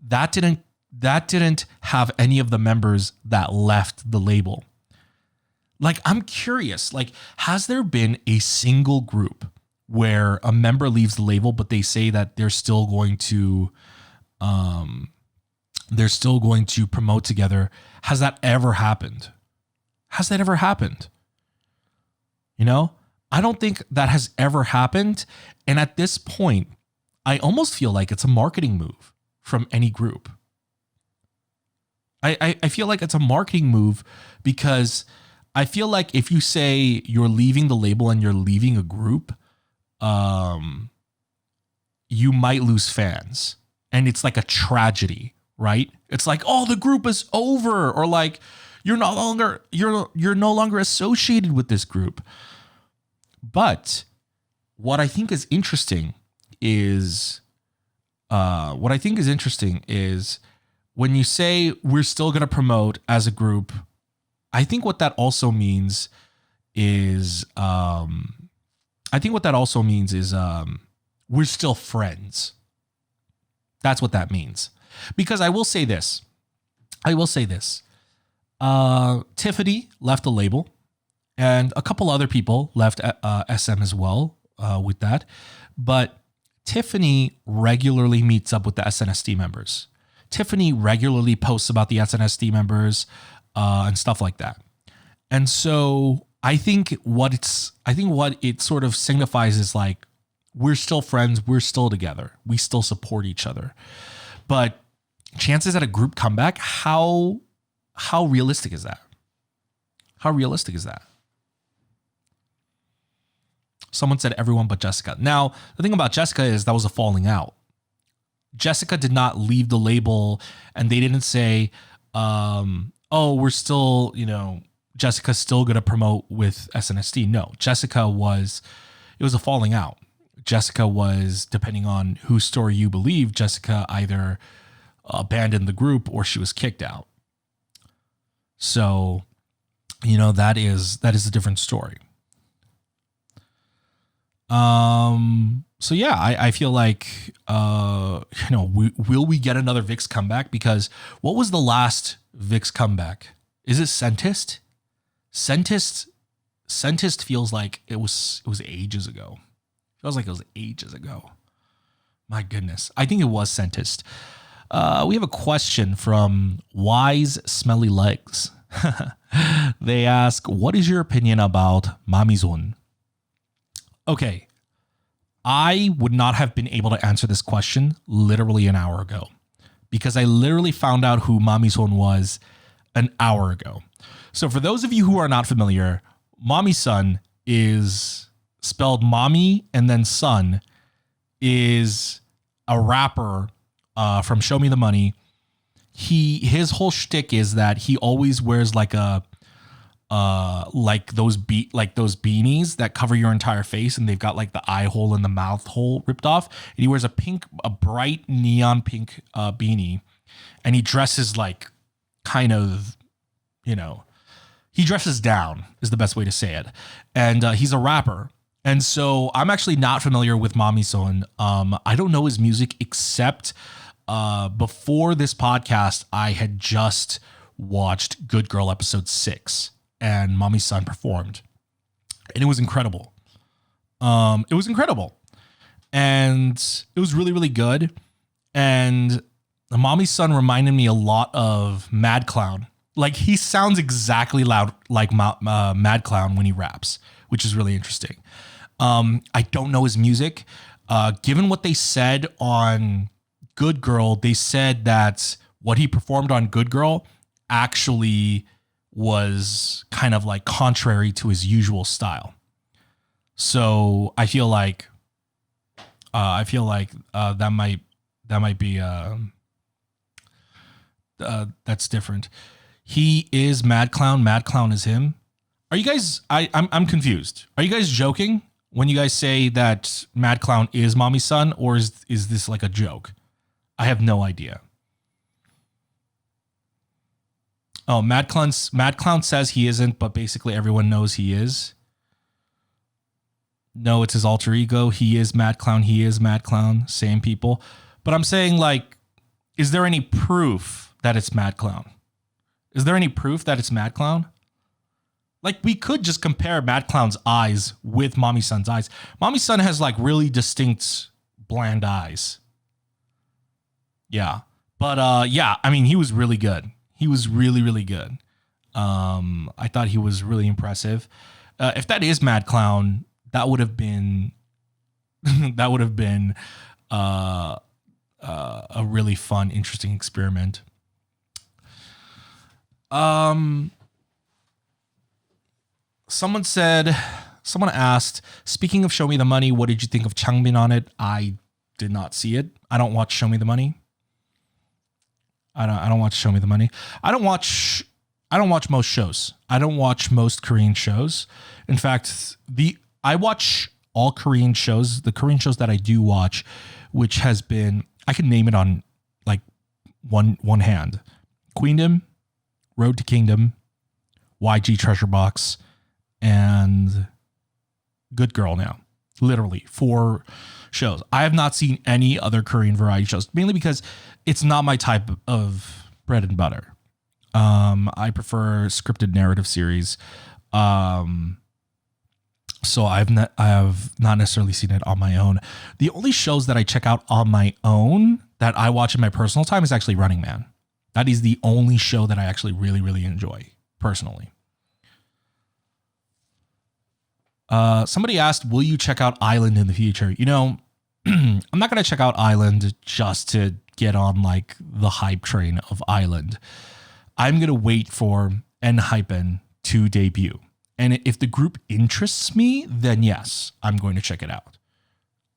that didn't have any of the members that left the label. Like, I'm curious, like, has there been a single group where a member leaves the label, but they say that they're still going to promote together? Has that ever happened? Has that ever happened? You know, I don't think that has ever happened. And at this point, I almost feel like it's a marketing move from any group. I feel like it's a marketing move because I feel like if you say you're leaving the label and you're leaving a group, you might lose fans. And it's like a tragedy, right? It's like, oh, the group is over, or like you're no longer associated with this group. But what I think is interesting is when you say we're still going to promote as a group, I think what that also means is we're still friends. That's what that means. Because I will say this. Tiffany left the label, and a couple other people left SM as well with that. But Tiffany regularly meets up with the SNSD members. Tiffany regularly posts about the SNSD members and stuff like that. And so I think what it sort of signifies is like, we're still friends. We're still together. We still support each other. But chances at a group comeback, how realistic is that? How realistic is that? Someone said everyone but Jessica. Now, the thing about Jessica is that was a falling out. Jessica did not leave the label, and they didn't say, oh, we're still, you know, Jessica's still going to promote with SNSD. No, it was a falling out. Jessica was, depending on whose story you believe, Jessica either abandoned the group or she was kicked out. So, you know, that is a different story. So yeah, I feel like, you know, will we get another VIX comeback? Because what was the last VIX comeback? Is it Scentist? Scentist feels like it was ages ago. Feels like it was ages ago. My goodness. I think it was Scentist. We have a question from Wise Smelly Legs. They ask, what is your opinion about Mamizon? Okay. I would not have been able to answer this question literally an hour ago, because I literally found out who Mamizon was an hour ago. So for those of you who are not familiar, Mamizon is spelled mommy and then son, is a rapper from Show Me the Money. His whole shtick is that he always wears like those beanies that cover your entire face, and they've got like the eye hole and the mouth hole ripped off. And he wears a bright neon pink beanie, and he dresses like kind of, you know, he dresses down is the best way to say it. And he's a rapper. And so I'm actually not familiar with Mamizon. I don't know his music except before this podcast, I had just watched Good Girl episode 6, and Mamizon performed, and it was incredible. And it was really, really good. And Mamizon reminded me a lot of Mad Clown. Like, he sounds exactly loud like Mad Clown when he raps, which is really interesting. I don't know his music. Given what they said on Good Girl, they said that what he performed on Good Girl actually was kind of like contrary to his usual style. So I feel like I feel like that might be that's different. He is Mad Clown. Mad Clown is him. Are you guys? I'm confused. Are you guys joking when you guys say that Mad Clown is Mommy's son, or is this like a joke? I have no idea. Oh, Mad Clown says he isn't, but basically everyone knows he is. No, it's his alter ego. He is Mad Clown. He is Mad Clown. Same people. But I'm saying, like, is there any proof that it's Mad Clown? Is there any proof that it's Mad Clown? Like, we could just compare Mad Clown's eyes with Mommy's son's eyes. Mommy's son has like really distinct bland eyes. Yeah. But yeah, I mean, he was really good. He was really, really good. I thought he was really impressive. If that is Mad Clown, that would have been a really fun, interesting experiment. Someone asked, speaking of Show Me the Money, what did you think of Changbin on it? I did not see it. I don't watch Show Me the Money. I don't watch Show Me the Money. I don't watch most shows. I don't watch most Korean shows. In fact, I watch all Korean shows. The Korean shows that I do watch, which has been, I can name it on like one hand. Queendom, Road to Kingdom, YG Treasure Box, and Good Girl Now. Literally 4 shows. I have not seen any other Korean variety shows, mainly because it's not my type of bread and butter. I prefer scripted narrative series. So I have not necessarily seen it on my own. The only shows that I check out on my own that I watch in my personal time is actually Running Man. That is the only show that I actually really, really enjoy personally. Somebody asked, will you check out Island in the future? You know, I'm not going to check out Island just to get on like the hype train of Island. I'm going to wait for ENHYPEN to debut. And if the group interests me, then yes, I'm going to check it out.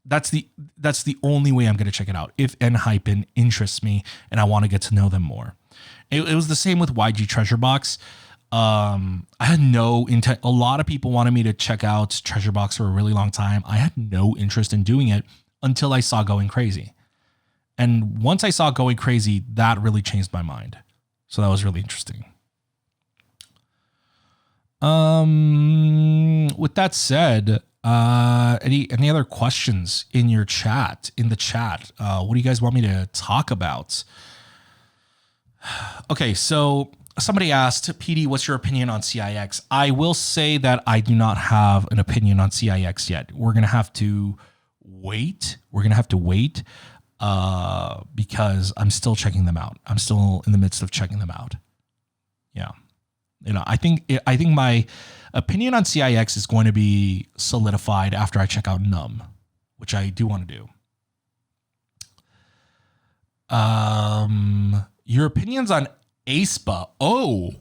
That's the only way I'm going to check it out. If ENHYPEN interests me and I want to get to know them more. It was the same with YG Treasure Box. I had no intent. A lot of people wanted me to check out Treasure Box for a really long time. I had no interest in doing it until I saw Going Crazy. And once I saw Going Crazy, that really changed my mind. So that was really interesting. With that said, any other questions in the chat? What do you guys want me to talk about? Okay, so somebody asked, PD, what's your opinion on CIX? I will say that I do not have an opinion on CIX yet. We're going to have to wait. Because I'm still checking them out. I'm still in the midst of checking them out. Yeah. You know, I think my opinion on CIX is going to be solidified after I check out Numb, which I do want to do. Your opinions on aespa. Oh,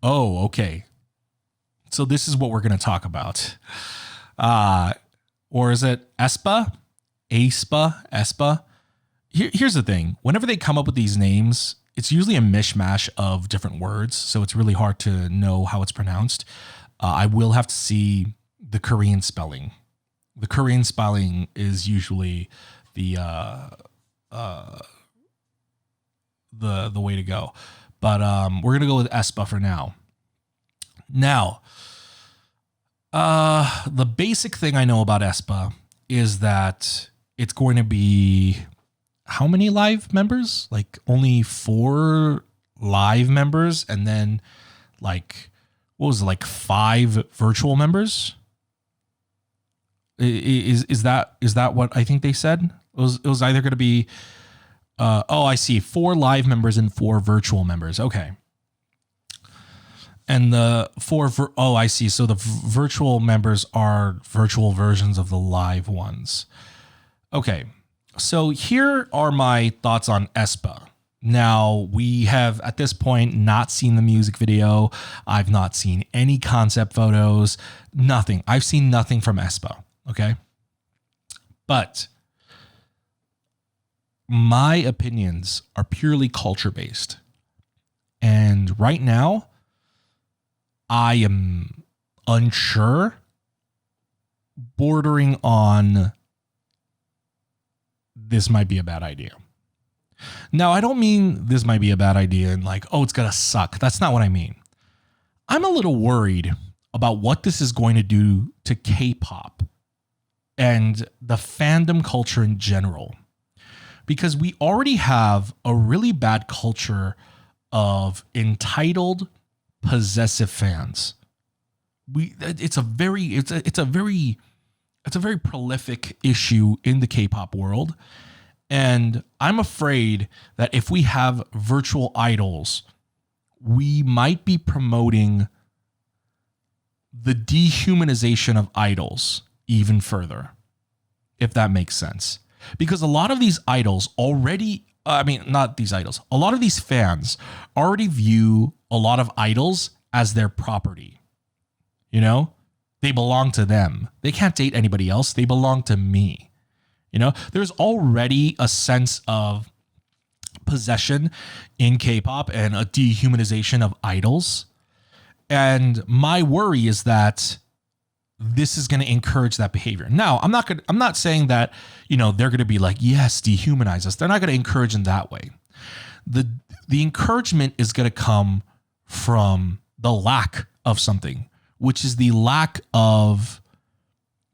okay. So this is what we're going to talk about. Or is it aespa? aespa. Here's the thing. Whenever they come up with these names, it's usually a mishmash of different words. So it's really hard to know how it's pronounced. I will have to see the Korean spelling. The Korean spelling is usually the way to go. But we're going to go with aespa for now. Now, the basic thing I know about aespa is that it's going to be how many live members? Like only 4 live members, and then like what was it, like 5 virtual members? Is that what I think they said? It was either going to be I see, 4 live members and 4 virtual members. Okay. And the 4 I see. So the virtual members are virtual versions of the live ones. Okay. So here are my thoughts on aespa. Now, we have at this point not seen the music video. I've not seen any concept photos, nothing. I've seen nothing from aespa. Okay. But my opinions are purely culture based. And right now, I am unsure, bordering on this might be a bad idea. Now, I don't mean this might be a bad idea and like, oh, it's going to suck. That's not what I mean. I'm a little worried about what this is going to do to K-pop and the fandom culture in general, because we already have a really bad culture of entitled, possessive fans. It's a very prolific issue in the K-pop world. And I'm afraid that if we have virtual idols, we might be promoting the dehumanization of idols even further, if that makes sense. Because a lot of these idols already, not these idols, a lot of these fans already view a lot of idols as their property. You know, they belong to them. They can't date anybody else. They belong to me. You know, there's already a sense of possession in K-pop and a dehumanization of idols. And my worry is that this is going to encourage that behavior. Now, I'm not saying that, you know, they're going to be like, yes, dehumanize us. They're not going to encourage in that way. The encouragement is going to come from the lack of something, which is the lack of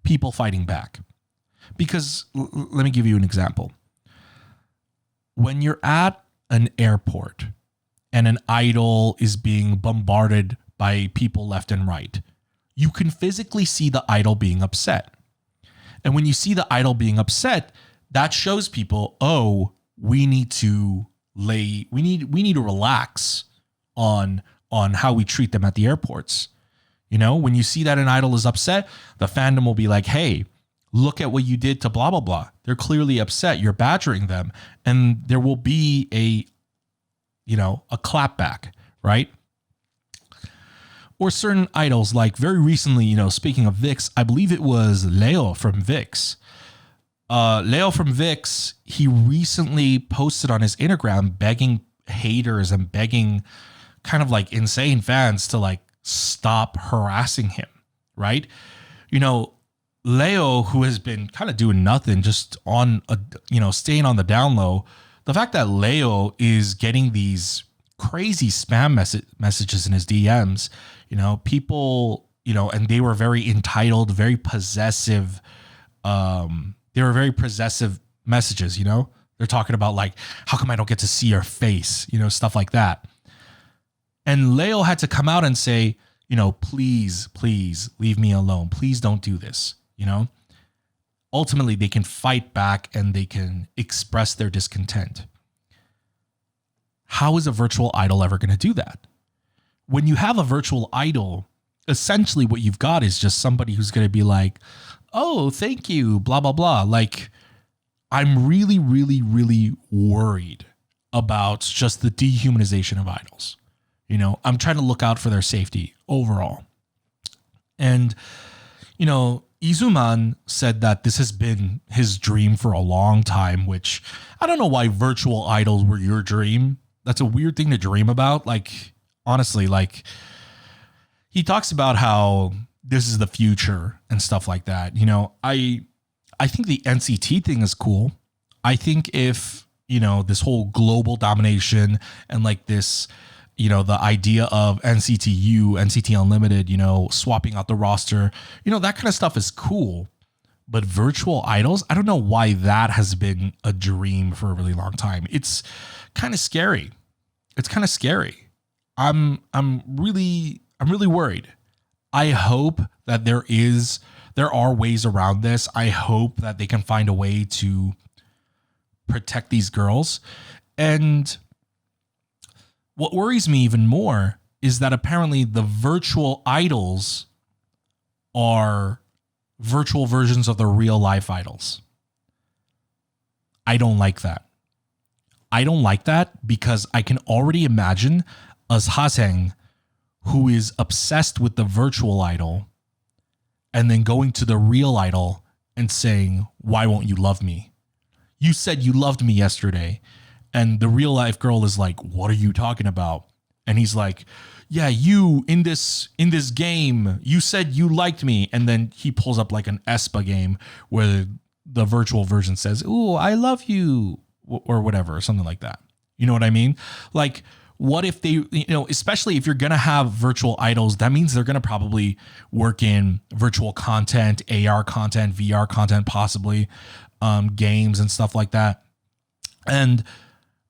people fighting back. Because let me give you an example. When you're at an airport and an idol is being bombarded by people left and right, you can physically see the idol being upset. And when you see the idol being upset, that shows people, oh, we need to relax on how we treat them at the airports. You know, when you see that an idol is upset, the fandom will be like, hey, look at what you did to blah, blah, blah. They're clearly upset. You're badgering them. And there will be a clapback, right? Or certain idols, like very recently, you know, speaking of VIX, I believe it was Leo from VIX. Leo from VIX, he recently posted on his Instagram begging haters and begging kind of like insane fans to like stop harassing him, right? You know, Leo, who has been kind of doing nothing, just on staying on the down low. The fact that Leo is getting these crazy spam messages in his DMs, you know, people, you know, and they were very entitled, very possessive. They were very possessive messages, you know. They're talking about like, how come I don't get to see your face, you know, stuff like that. And Leo had to come out and say, you know, please leave me alone. Please don't do this. You know, ultimately they can fight back and they can express their discontent. How is a virtual idol ever going to do that? When you have a virtual idol, essentially what you've got is just somebody who's going to be like, oh, thank you, blah, blah, blah. Like, I'm really, really, really worried about just the dehumanization of idols. You know, I'm trying to look out for their safety overall. And, you know, Izuman said that this has been his dream for a long time, which I don't know why virtual idols were your dream. That's a weird thing to dream about. Like, honestly, like he talks about how this is the future and stuff like that. You know, I think the NCT thing is cool. I think if, you know, this whole global domination and like this, you know, the idea of NCT Unlimited, you know, swapping out the roster, you know, that kind of stuff is cool. But virtual idols, I don't know why that has been a dream for a really long time. It's kind of scary. It's kind of scary. I'm really worried. I hope that there are ways around this. I hope that they can find a way to protect these girls. And what worries me even more is that apparently the virtual idols are virtual versions of the real life idols. I don't like that. I don't like that because I can already imagine as Haseng, who is obsessed with the virtual idol, and then going to the real idol and saying, why won't you love me? You said you loved me yesterday. And the real life girl is like, what are you talking about? And he's like, yeah, you in this game, you said you liked me. And then he pulls up like an aespa game where the virtual version says, ooh, I love you, or whatever, or something like that. You know what I mean? Like, what if they, especially if you're going to have virtual idols, that means they're going to probably work in virtual content, AR content, VR content, possibly games and stuff like that. And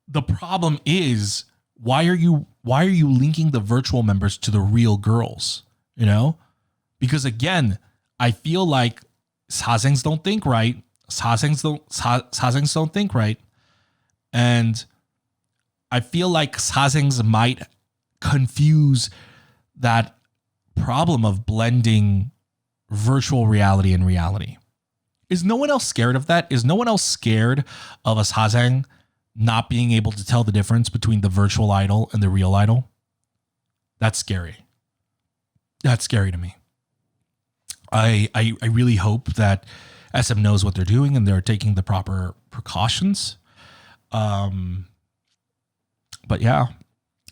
the problem is, why are you linking the virtual members to the real girls? Because again, I feel like sasengs don't think right. Sasengs don't think right. And I feel like sasengs might confuse that problem of blending virtual reality and reality. Is no one else scared of that? Is no one else scared of a saseng not being able to tell the difference between the virtual idol and the real idol? That's scary. That's scary to me. I really hope that SM knows what they're doing and they're taking the proper precautions. But yeah,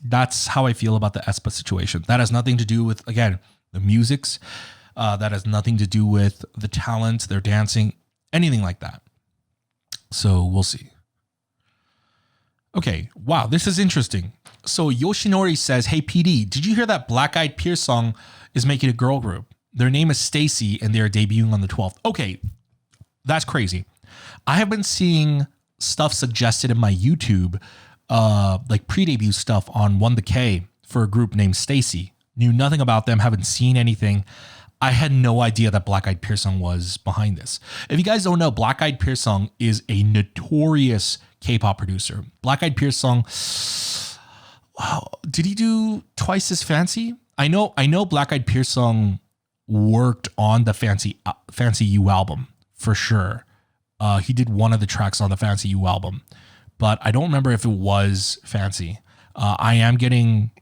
that's how I feel about the aespa situation. That has nothing to do with, again, the musics. That has nothing to do with the talent, their dancing, anything like that. So we'll see. Okay, wow, this is interesting. So Yoshinori says, hey, PD, did you hear that Black Eyed Peas song is making a girl group? Their name is Stacy and they're debuting on the 12th. Okay, that's crazy. I have been seeing stuff suggested in my YouTube, like pre-debut stuff on 1TheK for a group named Stacy. Knew nothing about them, haven't seen anything. I had no idea that Black Eyed Peas was behind this. If you guys don't know, Black Eyed Peas is a notorious K-pop producer. Black Eyed Peas, wow, did he do Twice as Fancy? I know Black Eyed Peas worked on the Fancy You album for sure. He did one of the tracks on the Fancy You album, but I don't remember if it was Fancy. I am getting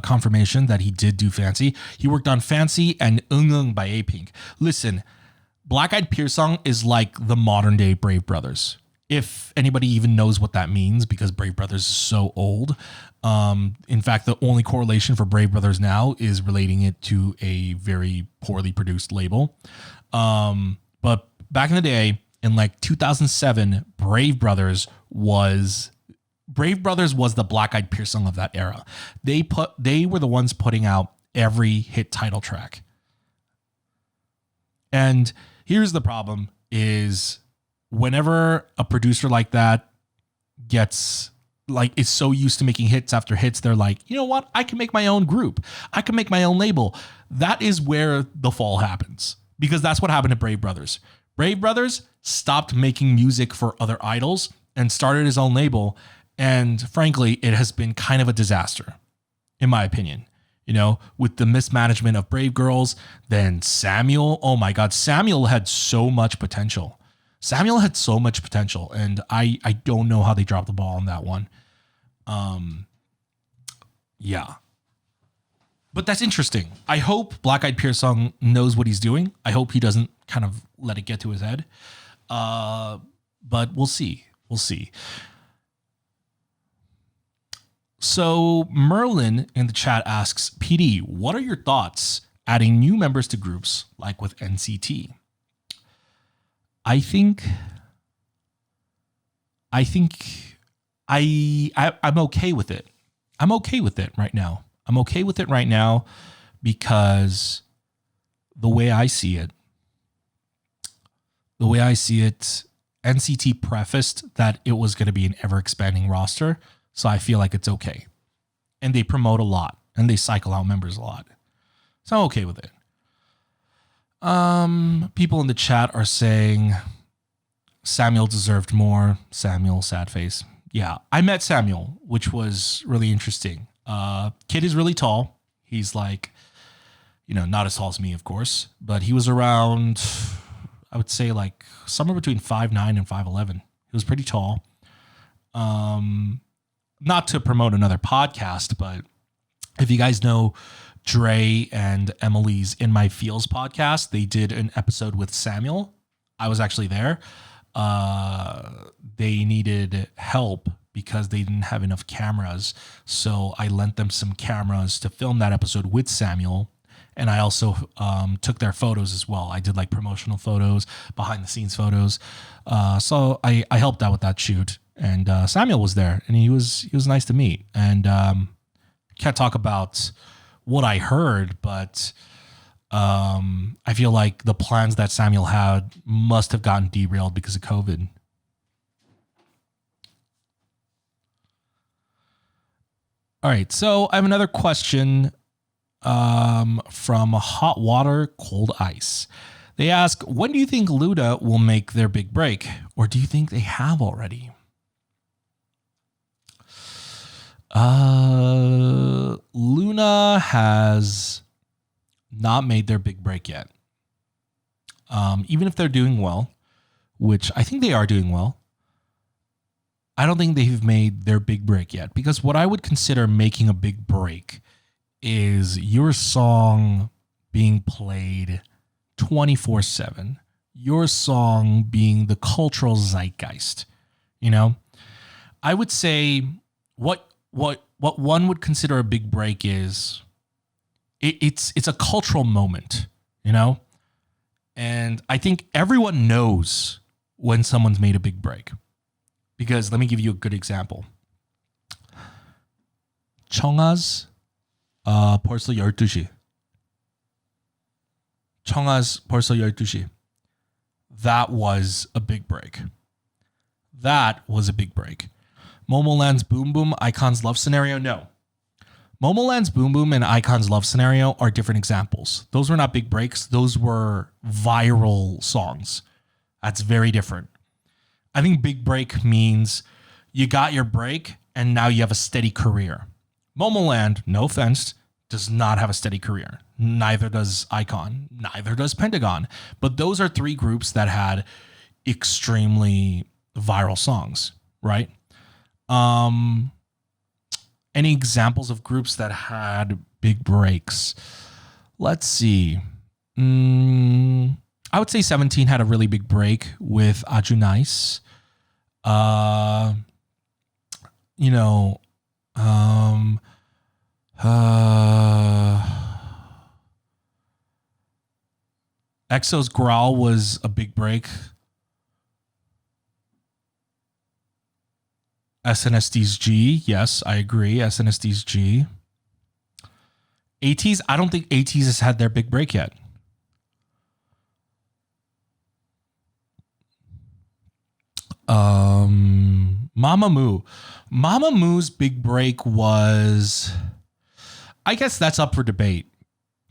confirmation that he did do Fancy. He worked on Fancy and Ung by A-Pink. Listen, Black Eyed Peas is like the modern day Brave Brothers. If anybody even knows what that means, because Brave Brothers is so old. In fact, the only correlation for Brave Brothers now is relating it to a very poorly produced label. But back in the day, in like 2007, Brave Brothers was the Black Eyed Peas of that era. They were the ones putting out every hit title track. And here's the problem is whenever a producer like that is so used to making hits after hits, they're like, you know what? I can make my own group. I can make my own label. That is where the fall happens, because that's what happened to Brave Brothers. Brave Brothers stopped making music for other idols and started his own label. And frankly, it has been kind of a disaster, in my opinion. With the mismanagement of Brave Girls, then Samuel. Oh my God, Samuel had so much potential. And I don't know how they dropped the ball on that one. Yeah. But that's interesting. I hope Black Eyed Peas knows what he's doing. I hope he doesn't kind of let it get to his head. But we'll see. So Merlin in the chat asks, PD, what are your thoughts adding new members to groups like with NCT? I'm okay with it. I'm okay with it right now. Because the way I see it, NCT prefaced that it was going to be an ever expanding roster. So I feel like it's okay. And they promote a lot and they cycle out members a lot. So I'm okay with it. People in the chat are saying Samuel deserved more. Samuel, sad face. Yeah, I met Samuel, which was really interesting. Kid is really tall. He's like, not as tall as me, of course, but he was around, I would say like somewhere between 5'9" and 5'11". He was pretty tall. Not to promote another podcast, but if you guys know Dre and Emily's In My Feels podcast, they did an episode with Samuel. I was actually there. they needed help because they didn't have enough cameras. So I lent them some cameras to film that episode with Samuel. And I also took their photos as well. I did like promotional photos, behind the scenes photos. So I helped out with that shoot. And Samuel was there, and he was nice to meet. And can't talk about what I heard, but I feel like the plans that Samuel had must have gotten derailed because of COVID. All right, so I have another question from Hot Water, Cold Ice. They ask, when do you think Luna will make their big break? Or do you think they have already? Luna has not made their big break yet. Even if they're doing well, which I think they are doing well, I don't think they've made their big break yet. Because what I would consider making a big break is your song being played 24/7. Your song being the cultural zeitgeist. You know, I would say what one would consider a big break is it's a cultural moment, you know? And I think everyone knows when someone's made a big break. Because let me give you a good example. 청아's 벌써 12시. 청아's 벌써 12시. That was a big break. That was a big break. Momoland's Boom Boom, Icon's Love Scenario, no. Momoland's Boom Boom and Icon's Love Scenario are different examples. Those were not big breaks. Those were viral songs. That's very different. I think big break means you got your break and now you have a steady career. Momoland, no offense, does not have a steady career. Neither does Icon. Neither does Pentagon. But those are three groups that had extremely viral songs, right? Any examples of groups that had big breaks? Let's see. I would say 17 had a really big break with Aju Nice. EXO's Growl was a big break. SNSD G, yes, I agree. SNSD G. ATEEZ, I don't think ATEEZ has had their big break yet. Mamamoo. Mamamoo's big break was, I guess that's up for debate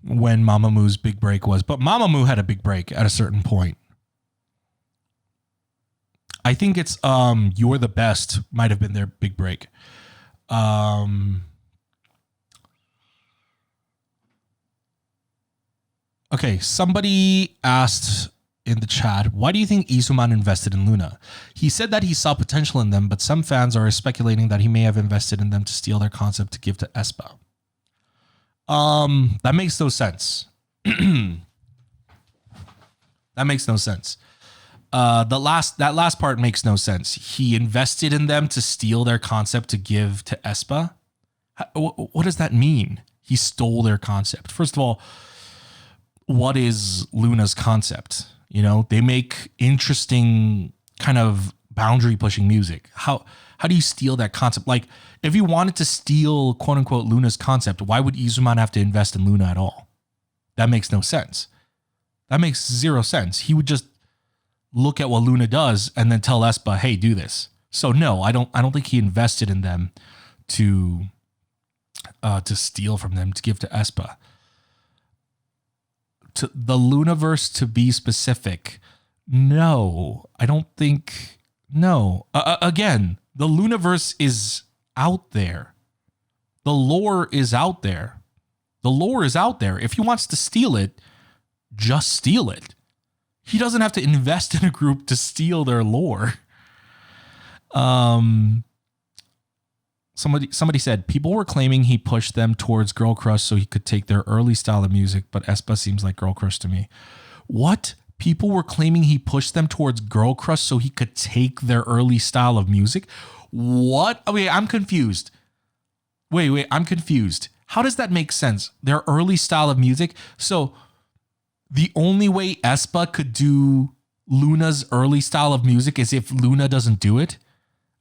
when Mamamoo's big break was, but Mamamoo had a big break at a certain point. I think it's You're the Best might have been their big break. Okay, somebody asked in the chat, why do you think Isuman invested in Luna? He said that he saw potential in them, but some fans are speculating that he may have invested in them to steal their concept to give to aespa. That makes no sense. That makes no sense. That last part makes no sense. He invested in them to steal their concept to give to aespa. What does that mean? He stole their concept. First of all, what is Luna's concept? You know, they make interesting kind of boundary pushing music. How do you steal that concept? Like, if you wanted to steal quote unquote Luna's concept, why would Izuman have to invest in Luna at all? That makes no sense. That makes zero sense. He would just look at what Luna does and then tell aespa, hey, do this. So no, I don't think he invested in them to steal from them to give to aespa. To the Lunaverse, to be specific, no, I don't think. No, again, the Lunaverse is out there. The lore is out there. The lore is out there. If he wants to steal it, just steal it. He doesn't have to invest in a group to steal their lore. Somebody said people were claiming he pushed them towards Girl Crush so he could take their early style of music, but aespa seems like Girl Crush to me. What People were claiming he pushed them towards girl crush so he could take their early style of music. What? Oh, wait, I'm confused. Wait, I'm confused. How does that make sense? Their early style of music. So the only way aespa could do Luna's early style of music is if Luna doesn't do it,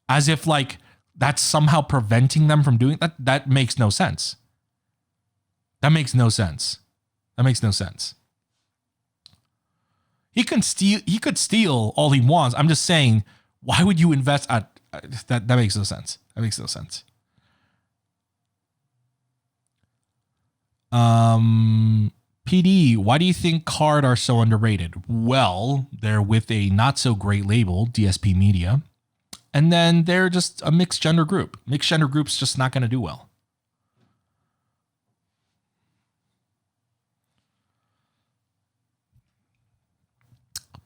as if like that's somehow preventing them from doing that. That makes no sense. That makes no sense. He could steal all he wants. I'm just saying, why would you invest that makes no sense. PD, why do you think Card are so underrated? Well, they're with a not so great label, DSP Media, and then they're just a mixed gender group. Mixed gender group's just not going to do well.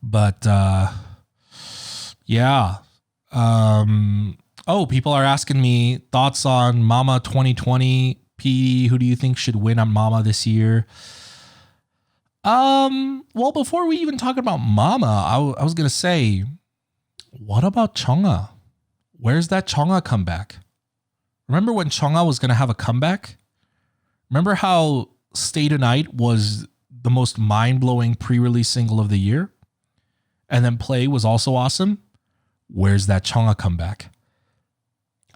But yeah. People are asking me thoughts on Mama 2020. P, who do you think should win on Mama this year? Well, before we even talk about Mama, I was gonna say, what about Chungha? Where's that Chungha comeback? Remember when Chungha was gonna have a comeback? Remember how Stay Tonight was the most mind-blowing pre-release single of the year? And then Play was also awesome? Where's that Chungha comeback?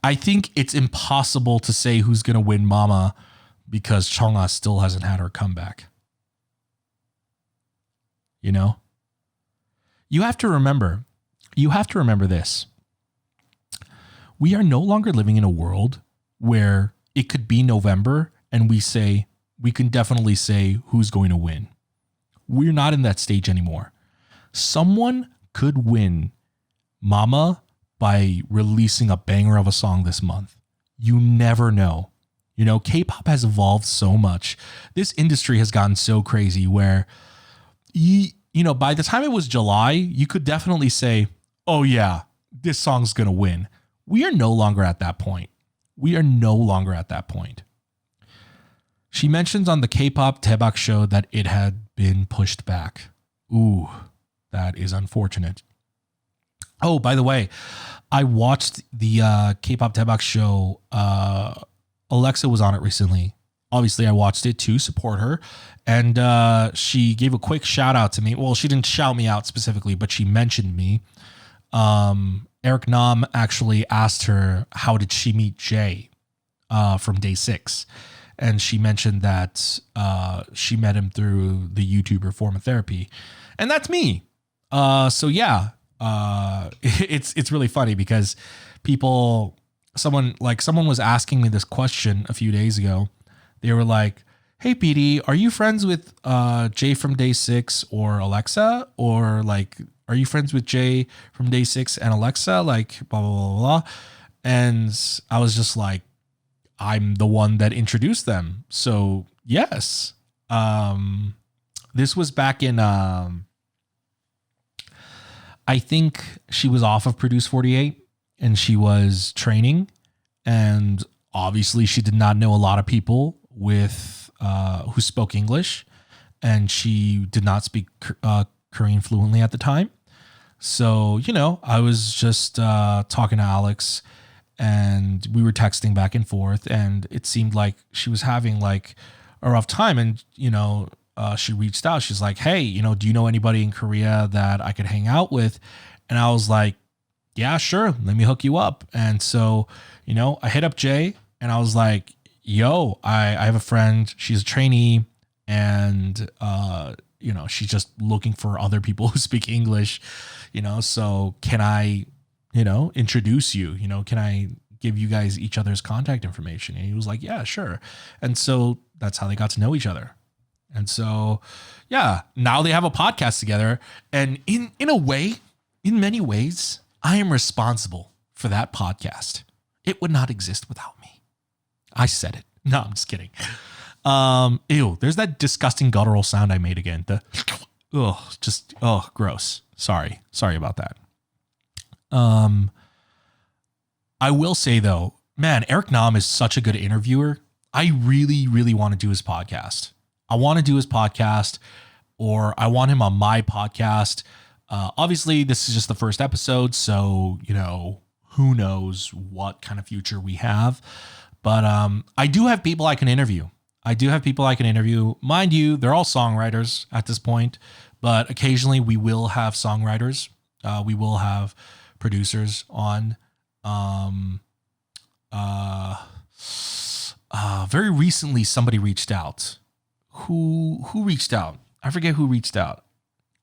I think it's impossible to say who's going to win Mama because Chungha still hasn't had her comeback. You know? You have to remember this. We are no longer living in a world where it could be November and we can definitely say who's going to win. We're not in that stage anymore. Someone could win Mama by releasing a banger of a song this month. You never know. You know, K-pop has evolved so much. This industry has gotten so crazy where, you know, by the time it was July, you could definitely say, oh yeah, this song's going to win. We are no longer at that point. She mentions on the K-pop Daebak show that it had been pushed back. Ooh, that is unfortunate. Oh, by the way, I watched the K-pop Daebak show. Alexa was on it recently. Obviously, I watched it to support her. And she gave a quick shout out to me. Well, she didn't shout me out specifically, but she mentioned me. Eric Nam actually asked her, how did she meet Jay from Day 6? And she mentioned that she met him through the YouTuber Form of Therapy. And that's me. So yeah. It's really funny because someone was asking me this question a few days ago. They were like, hey PD, are you friends with Jay from Day 6 or Alexa? Or like, are you friends with Jay from Day 6 and Alexa? Like blah, blah, blah, blah. And I was just like, I'm the one that introduced them. So yes. This was back in I think she was off of Produce 48 and she was training, and obviously she did not know a lot of people with who spoke English, and she did not speak Korean fluently at the time. So, you know, I was just talking to Alex and we were texting back and forth, and it seemed like she was having like a rough time, and, you know, she reached out. She's like, hey, you know, do you know anybody in Korea that I could hang out with? And I was like, yeah, sure. Let me hook you up. And so, you know, I hit up Jay and I was like, yo, I have a friend. She's a trainee, and, you know, she's just looking for other people who speak English, you know, so can I, you know, introduce you, you know, can I give you guys each other's contact information? And he was like, yeah, sure. And so that's how they got to know each other. And so, yeah, now they have a podcast together. And in a way, in many ways, I am responsible for that podcast. It would not exist without me. I said it. No, I'm just kidding. Ew, there's that disgusting guttural sound I made again. Gross. Sorry about that. I will say though, man, Eric Nam is such a good interviewer. I really, really want to do his podcast. or I want him on my podcast. Obviously, this is just the first episode, so, who knows what kind of future we have. But I do have people I can interview. Mind you, they're all songwriters at this point, but occasionally we will have songwriters. We will have producers on. Very recently, somebody reached out. Who reached out? I forget who reached out.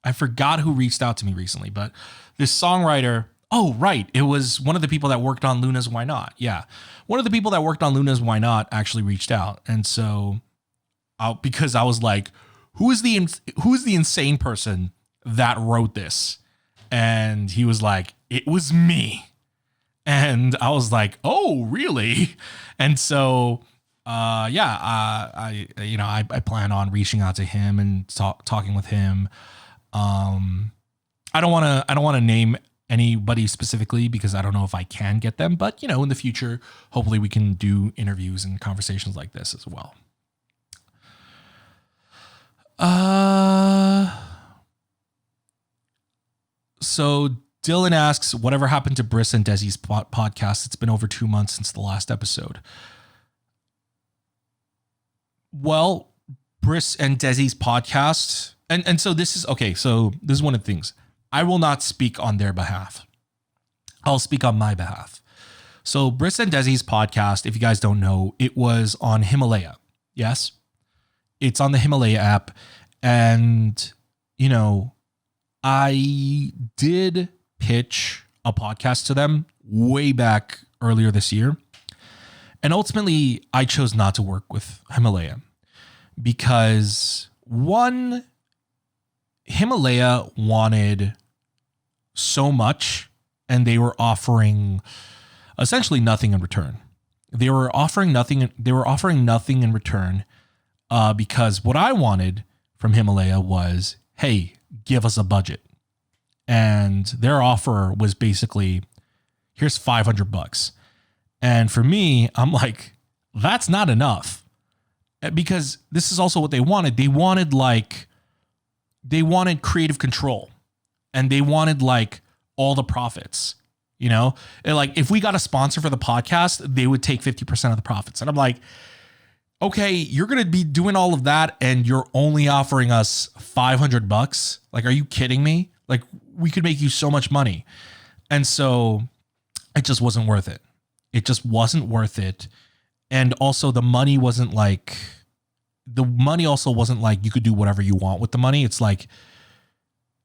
I forgot who reached out to me recently, but this songwriter. Oh, right. It was one of the people that worked on Luna's Why Not. Yeah. One of the people that worked on Luna's Why Not actually reached out. And so because I was like, who is the insane person that wrote this? And he was like, it was me. And I was like, oh, really? And so, I plan on reaching out to him and talking with him. I don't want to name anybody specifically because I don't know if I can get them, but in the future, hopefully we can do interviews and conversations like this as well. So Dylan asks, whatever happened to Briss and Desi's podcast? It's been over 2 months since the last episode. Well, Briss and Desi's podcast, and so this is okay. So this is one of the things. I will not speak on their behalf. I'll speak on my behalf. So Briss and Desi's podcast, if you guys don't know, it was on Himalaya. Yes, it's on the Himalaya app, and I did pitch a podcast to them way back earlier this year. And ultimately, I chose not to work with Himalaya because one, Himalaya wanted so much and they were offering essentially nothing in return. They were offering nothing in return because what I wanted from Himalaya was, hey, give us a budget. And their offer was basically, here's $500. And for me, I'm like, that's not enough, because this is also what they wanted. They wanted creative control, and they wanted all the profits, And if we got a sponsor for the podcast, they would take 50% of the profits. And I'm like, okay, you're going to be doing all of that and you're only offering us $500. Are you kidding me? We could make you so much money. And so it just wasn't worth it. It just wasn't worth it. And also the money also wasn't you could do whatever you want with the money. It's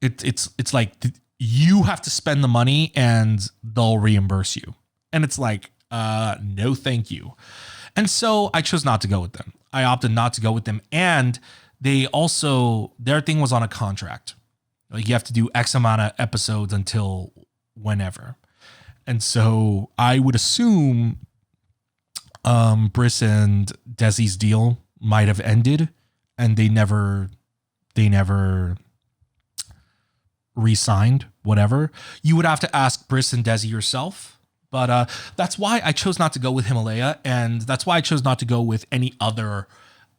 it's like you have to spend the money and they'll reimburse you. And it's no, thank you. And so I chose not to go with them. I opted not to go with them. And they also, their thing was on a contract. You have to do X amount of episodes until whenever. And so I would assume Briss and Desi's deal might have ended and they never re-signed, whatever. You would have to ask Briss and Desi yourself. But that's why I chose not to go with Himalaya. And that's why I chose not to go with any other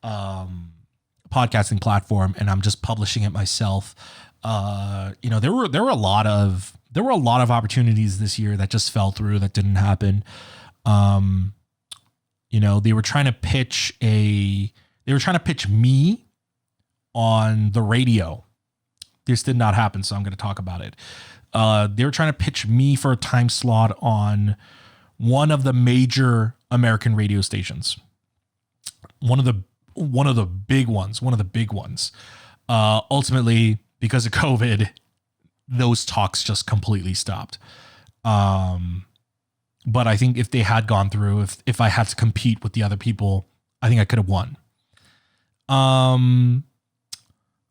podcasting platform. And I'm just publishing it myself. There were a lot of opportunities this year that just fell through, that didn't happen. They were trying to pitch me on the radio. This did not happen, so I'm going to talk about it. They were trying to pitch me for a time slot on one of the major American radio stations. One of the big ones. Ultimately, because of COVID, those talks just completely stopped. But I think if they had gone through, if I had to compete with the other people, I think I could have won.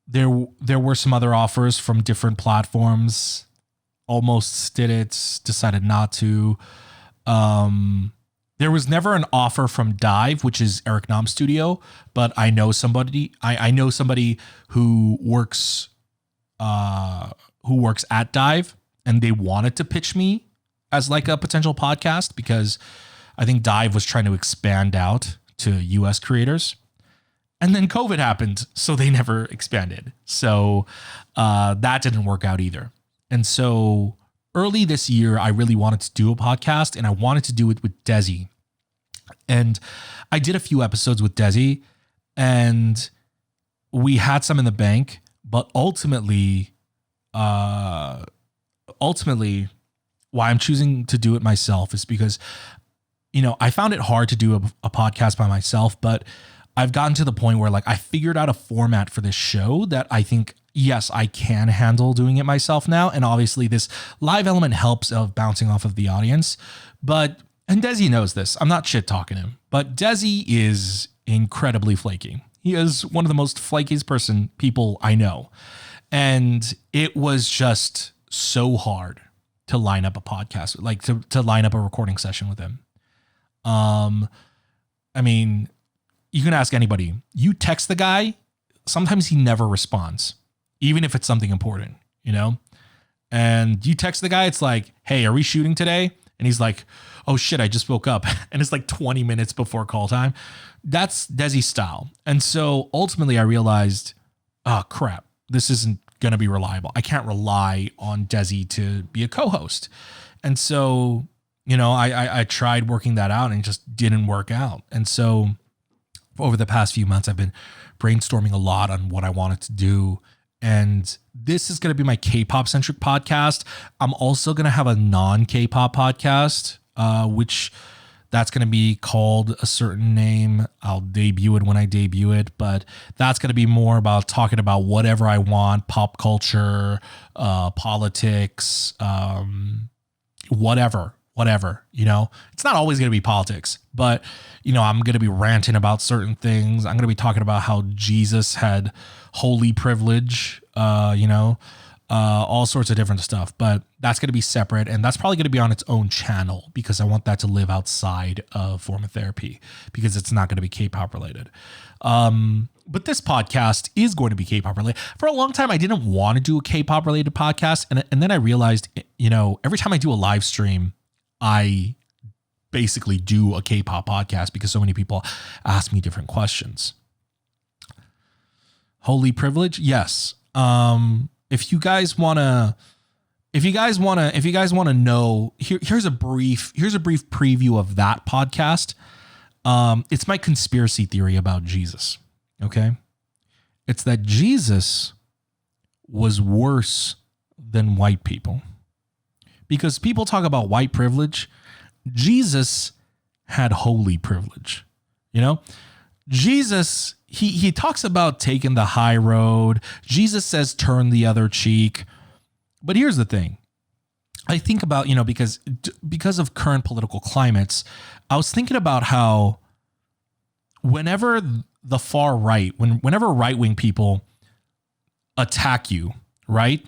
There were some other offers from different platforms. Almost did it, decided not to. There was never an offer from Dive, which is Eric Nam's studio, but I know somebody. I know somebody who works at Dive, and they wanted to pitch me as a potential podcast because I think Dive was trying to expand out to US creators. And then COVID happened, so they never expanded. So that didn't work out either. And so early this year, I really wanted to do a podcast, and I wanted to do it with Desi. And I did a few episodes with Desi, and we had some in the bank, but ultimately, why I'm choosing to do it myself is because, I found it hard to do a podcast by myself, but I've gotten to the point where like I figured out a format for this show that I think, yes, I can handle doing it myself now. And obviously this live element helps of bouncing off of the audience. And Desi knows this. I'm not shit talking him, but Desi is incredibly flaky. He is one of the most flakiest people I know. And it was just so hard to line up a podcast, like to line up a recording session with him. I mean, you can ask anybody. You text the guy, sometimes he never responds, even if it's something important, And you text the guy, it's like, hey, are we shooting today? And he's like, oh shit, I just woke up. And it's like 20 minutes before call time. That's Desi's style. And so ultimately I realized, oh crap, this isn't going to be reliable. I can't rely on Desi to be a co-host. And so, I tried working that out and it just didn't work out. And so over the past few months, I've been brainstorming a lot on what I wanted to do. And this is going to be my K-pop centric podcast. I'm also going to have a non-K-pop podcast, which that's going to be called a certain name. I'll debut it when I debut it, but that's going to be more about talking about whatever I want, pop culture, politics, whatever, it's not always going to be politics, but I'm going to be ranting about certain things. I'm going to be talking about how Jesus had holy privilege, all sorts of different stuff, but that's going to be separate. And that's probably going to be on its own channel because I want that to live outside of Form of Therapy because it's not going to be K-pop related. But this podcast is going to be K-pop related. For a long time, I didn't want to do a K-pop related podcast. And then I realized, every time I do a live stream, I basically do a K-pop podcast because so many people ask me different questions. Holy privilege? Yes. If you guys want to know, here's a brief preview of that podcast. It's my conspiracy theory about Jesus. Okay. It's that Jesus was worse than white people. Because people talk about white privilege. Jesus had holy privilege. Jesus, he talks about taking the high road. Jesus says, turn the other cheek. But here's the thing. I think about, because of current political climates, I was thinking about how whenever the far right, whenever right-wing people attack you, right?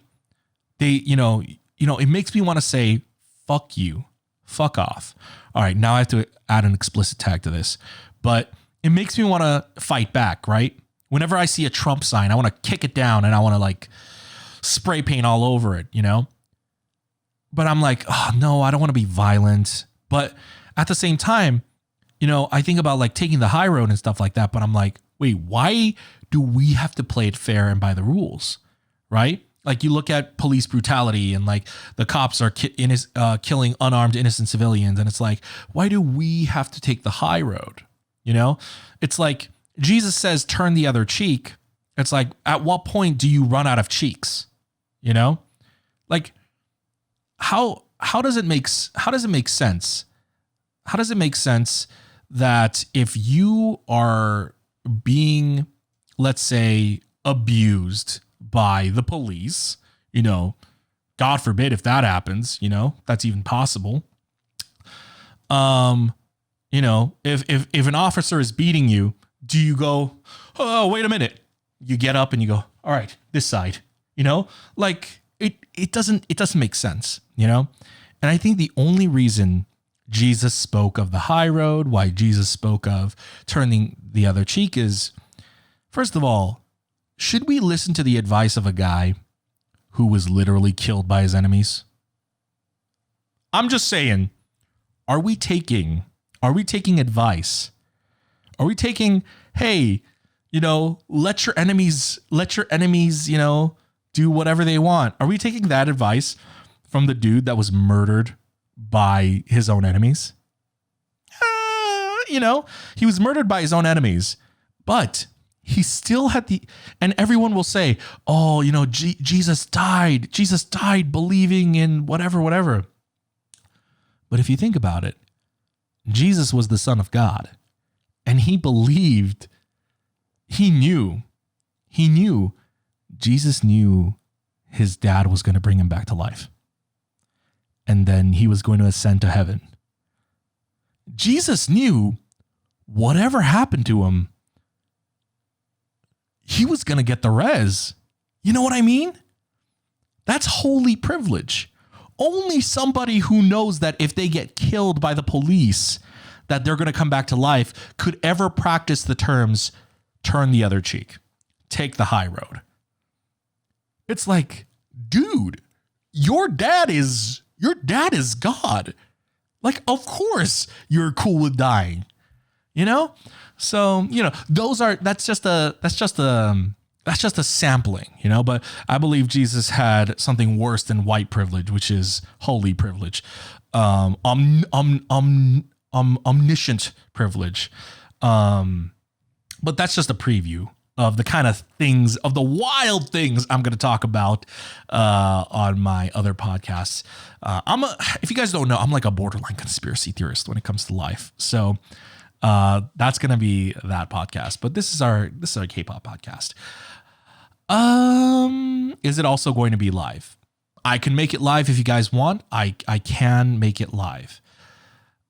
They, it makes me want to say, fuck you, fuck off. All right, now I have to add an explicit tag to this, but it makes me want to fight back, right? Whenever I see a Trump sign, I want to kick it down and I want to like spray paint all over it, But I'm like, oh no, I don't want to be violent. But at the same time, I think about like taking the high road and stuff like that. But I'm like, wait, why do we have to play it fair and by the rules, right? Like you look at police brutality and like the cops are killing unarmed innocent civilians. And it's like, why do we have to take the high road? It's like Jesus says, turn the other cheek. It's like, at what point do you run out of cheeks? Like how does it make sense? How does it make sense that if you are being, let's say, abused by the police, God forbid if that happens, that's even possible. If an officer is beating you, do you go, oh, wait a minute? You get up and you go, all right, this side, like it doesn't make sense, And I think the only reason Jesus spoke of the high road, why Jesus spoke of turning the other cheek is, first of all, should we listen to the advice of a guy who was literally killed by his enemies? I'm just saying, are we taking advice? Are we taking, hey, Let your enemies, do whatever they want. Are we taking that advice from the dude that was murdered by his own enemies? He was murdered by his own enemies, but he still had and everyone will say, oh, Jesus died. Jesus died believing in whatever. But if you think about it, Jesus was the Son of God, and he believed, Jesus knew his dad was going to bring him back to life. And then he was going to ascend to heaven. Jesus knew whatever happened to him, he was going to get the res. You know what I mean? That's holy privilege. Only somebody who knows that if they get killed by the police, that they're going to come back to life, could ever practice the terms, turn the other cheek, take the high road. It's like, dude, your dad is God. Like, of course you're cool with dying, So, that's just a sampling, but I believe Jesus had something worse than white privilege, which is holy privilege, omniscient privilege. But that's just a preview of the kind of things, of the wild things I'm going to talk about on my other podcasts. If you guys don't know, I'm like a borderline conspiracy theorist when it comes to life. So that's going to be that podcast. But this is our K-pop podcast. Is it also going to be live? I can make it live if you guys want. I can make it live.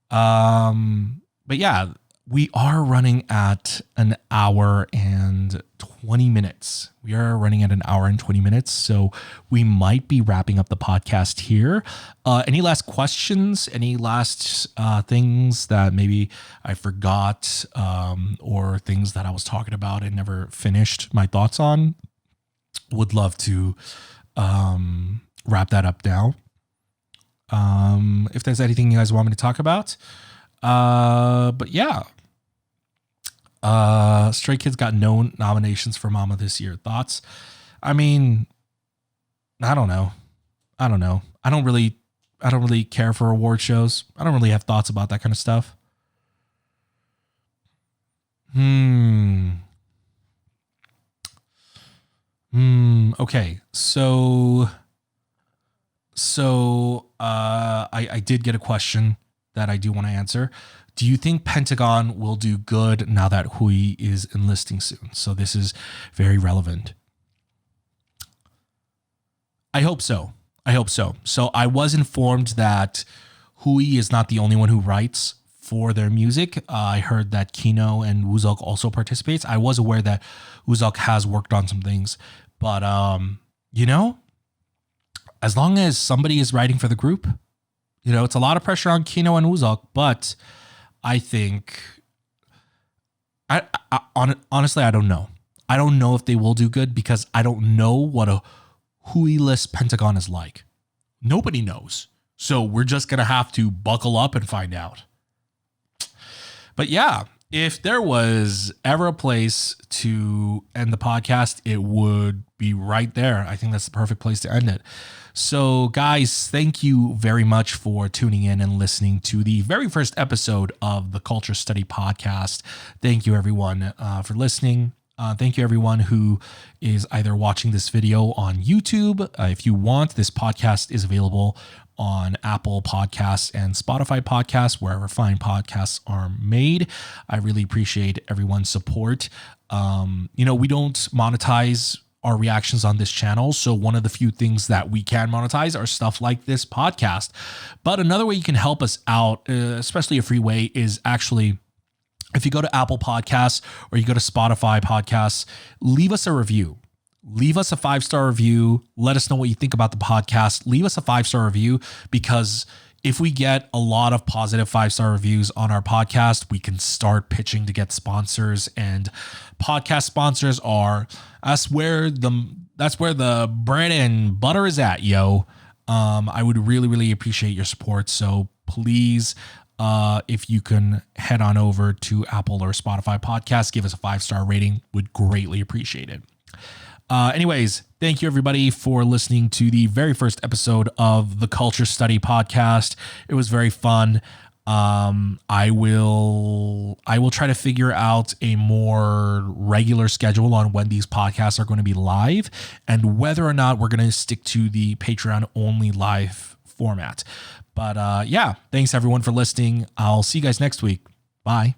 But yeah, we are running at an hour and 20 minutes. We are running at an hour and 20 minutes. So we might be wrapping up the podcast here. Any last questions? Any last things that maybe I forgot, or things that I was talking about and never finished my thoughts on? Would love to wrap that up now. If there's anything you guys want me to talk about. But yeah. Stray Kids got no nominations for Mama this year. Thoughts? I mean, I don't know. I don't really care for award shows. I don't really have thoughts about that kind of stuff. Okay. So I did get a question that I do want to answer. Do you think Pentagon will do good now that Hui is enlisting soon? So this is very relevant. I hope so. So I was informed that Hui is not the only one who writes for their music. I heard that Kino and Woozok also participates. I was aware that Woozok has worked on some things, but as long as somebody is writing for the group, it's a lot of pressure on Kino and Woozok, but I think, honestly, I don't know. I don't know if they will do good because I don't know what a Hui-less Pentagon is like. Nobody knows. So we're just going to have to buckle up and find out. But yeah, if there was ever a place to end the podcast, it would be right there. I think that's the perfect place to end it. So guys, thank you very much for tuning in and listening to the very first episode of the Culture Study Podcast. Thank you everyone for listening. Thank you everyone who is either watching this video on YouTube. If you want, this podcast is available on Apple Podcasts and Spotify Podcasts, wherever fine podcasts are made. I really appreciate everyone's support. We don't monetize our reactions on this channel. So one of the few things that we can monetize are stuff like this podcast. But another way you can help us out, especially a free way, is actually if you go to Apple Podcasts or you go to Spotify Podcasts, leave us a review. Leave us a 5-star review. Let us know what you think about the podcast. Leave us a 5-star review, because if we get a lot of positive 5-star reviews on our podcast, we can start pitching to get sponsors, and podcast sponsors that's where the bread and butter is at, yo. I would really, really appreciate your support. So please if you can head on over to Apple or Spotify podcasts, give us a 5-star rating, would greatly appreciate it. Anyways, thank you everybody for listening to the very first episode of the Culture Study podcast. It was very fun. I will try to figure out a more regular schedule on when these podcasts are going to be live and whether or not we're going to stick to the Patreon only live format. But yeah, thanks everyone for listening. I'll see you guys next week. Bye.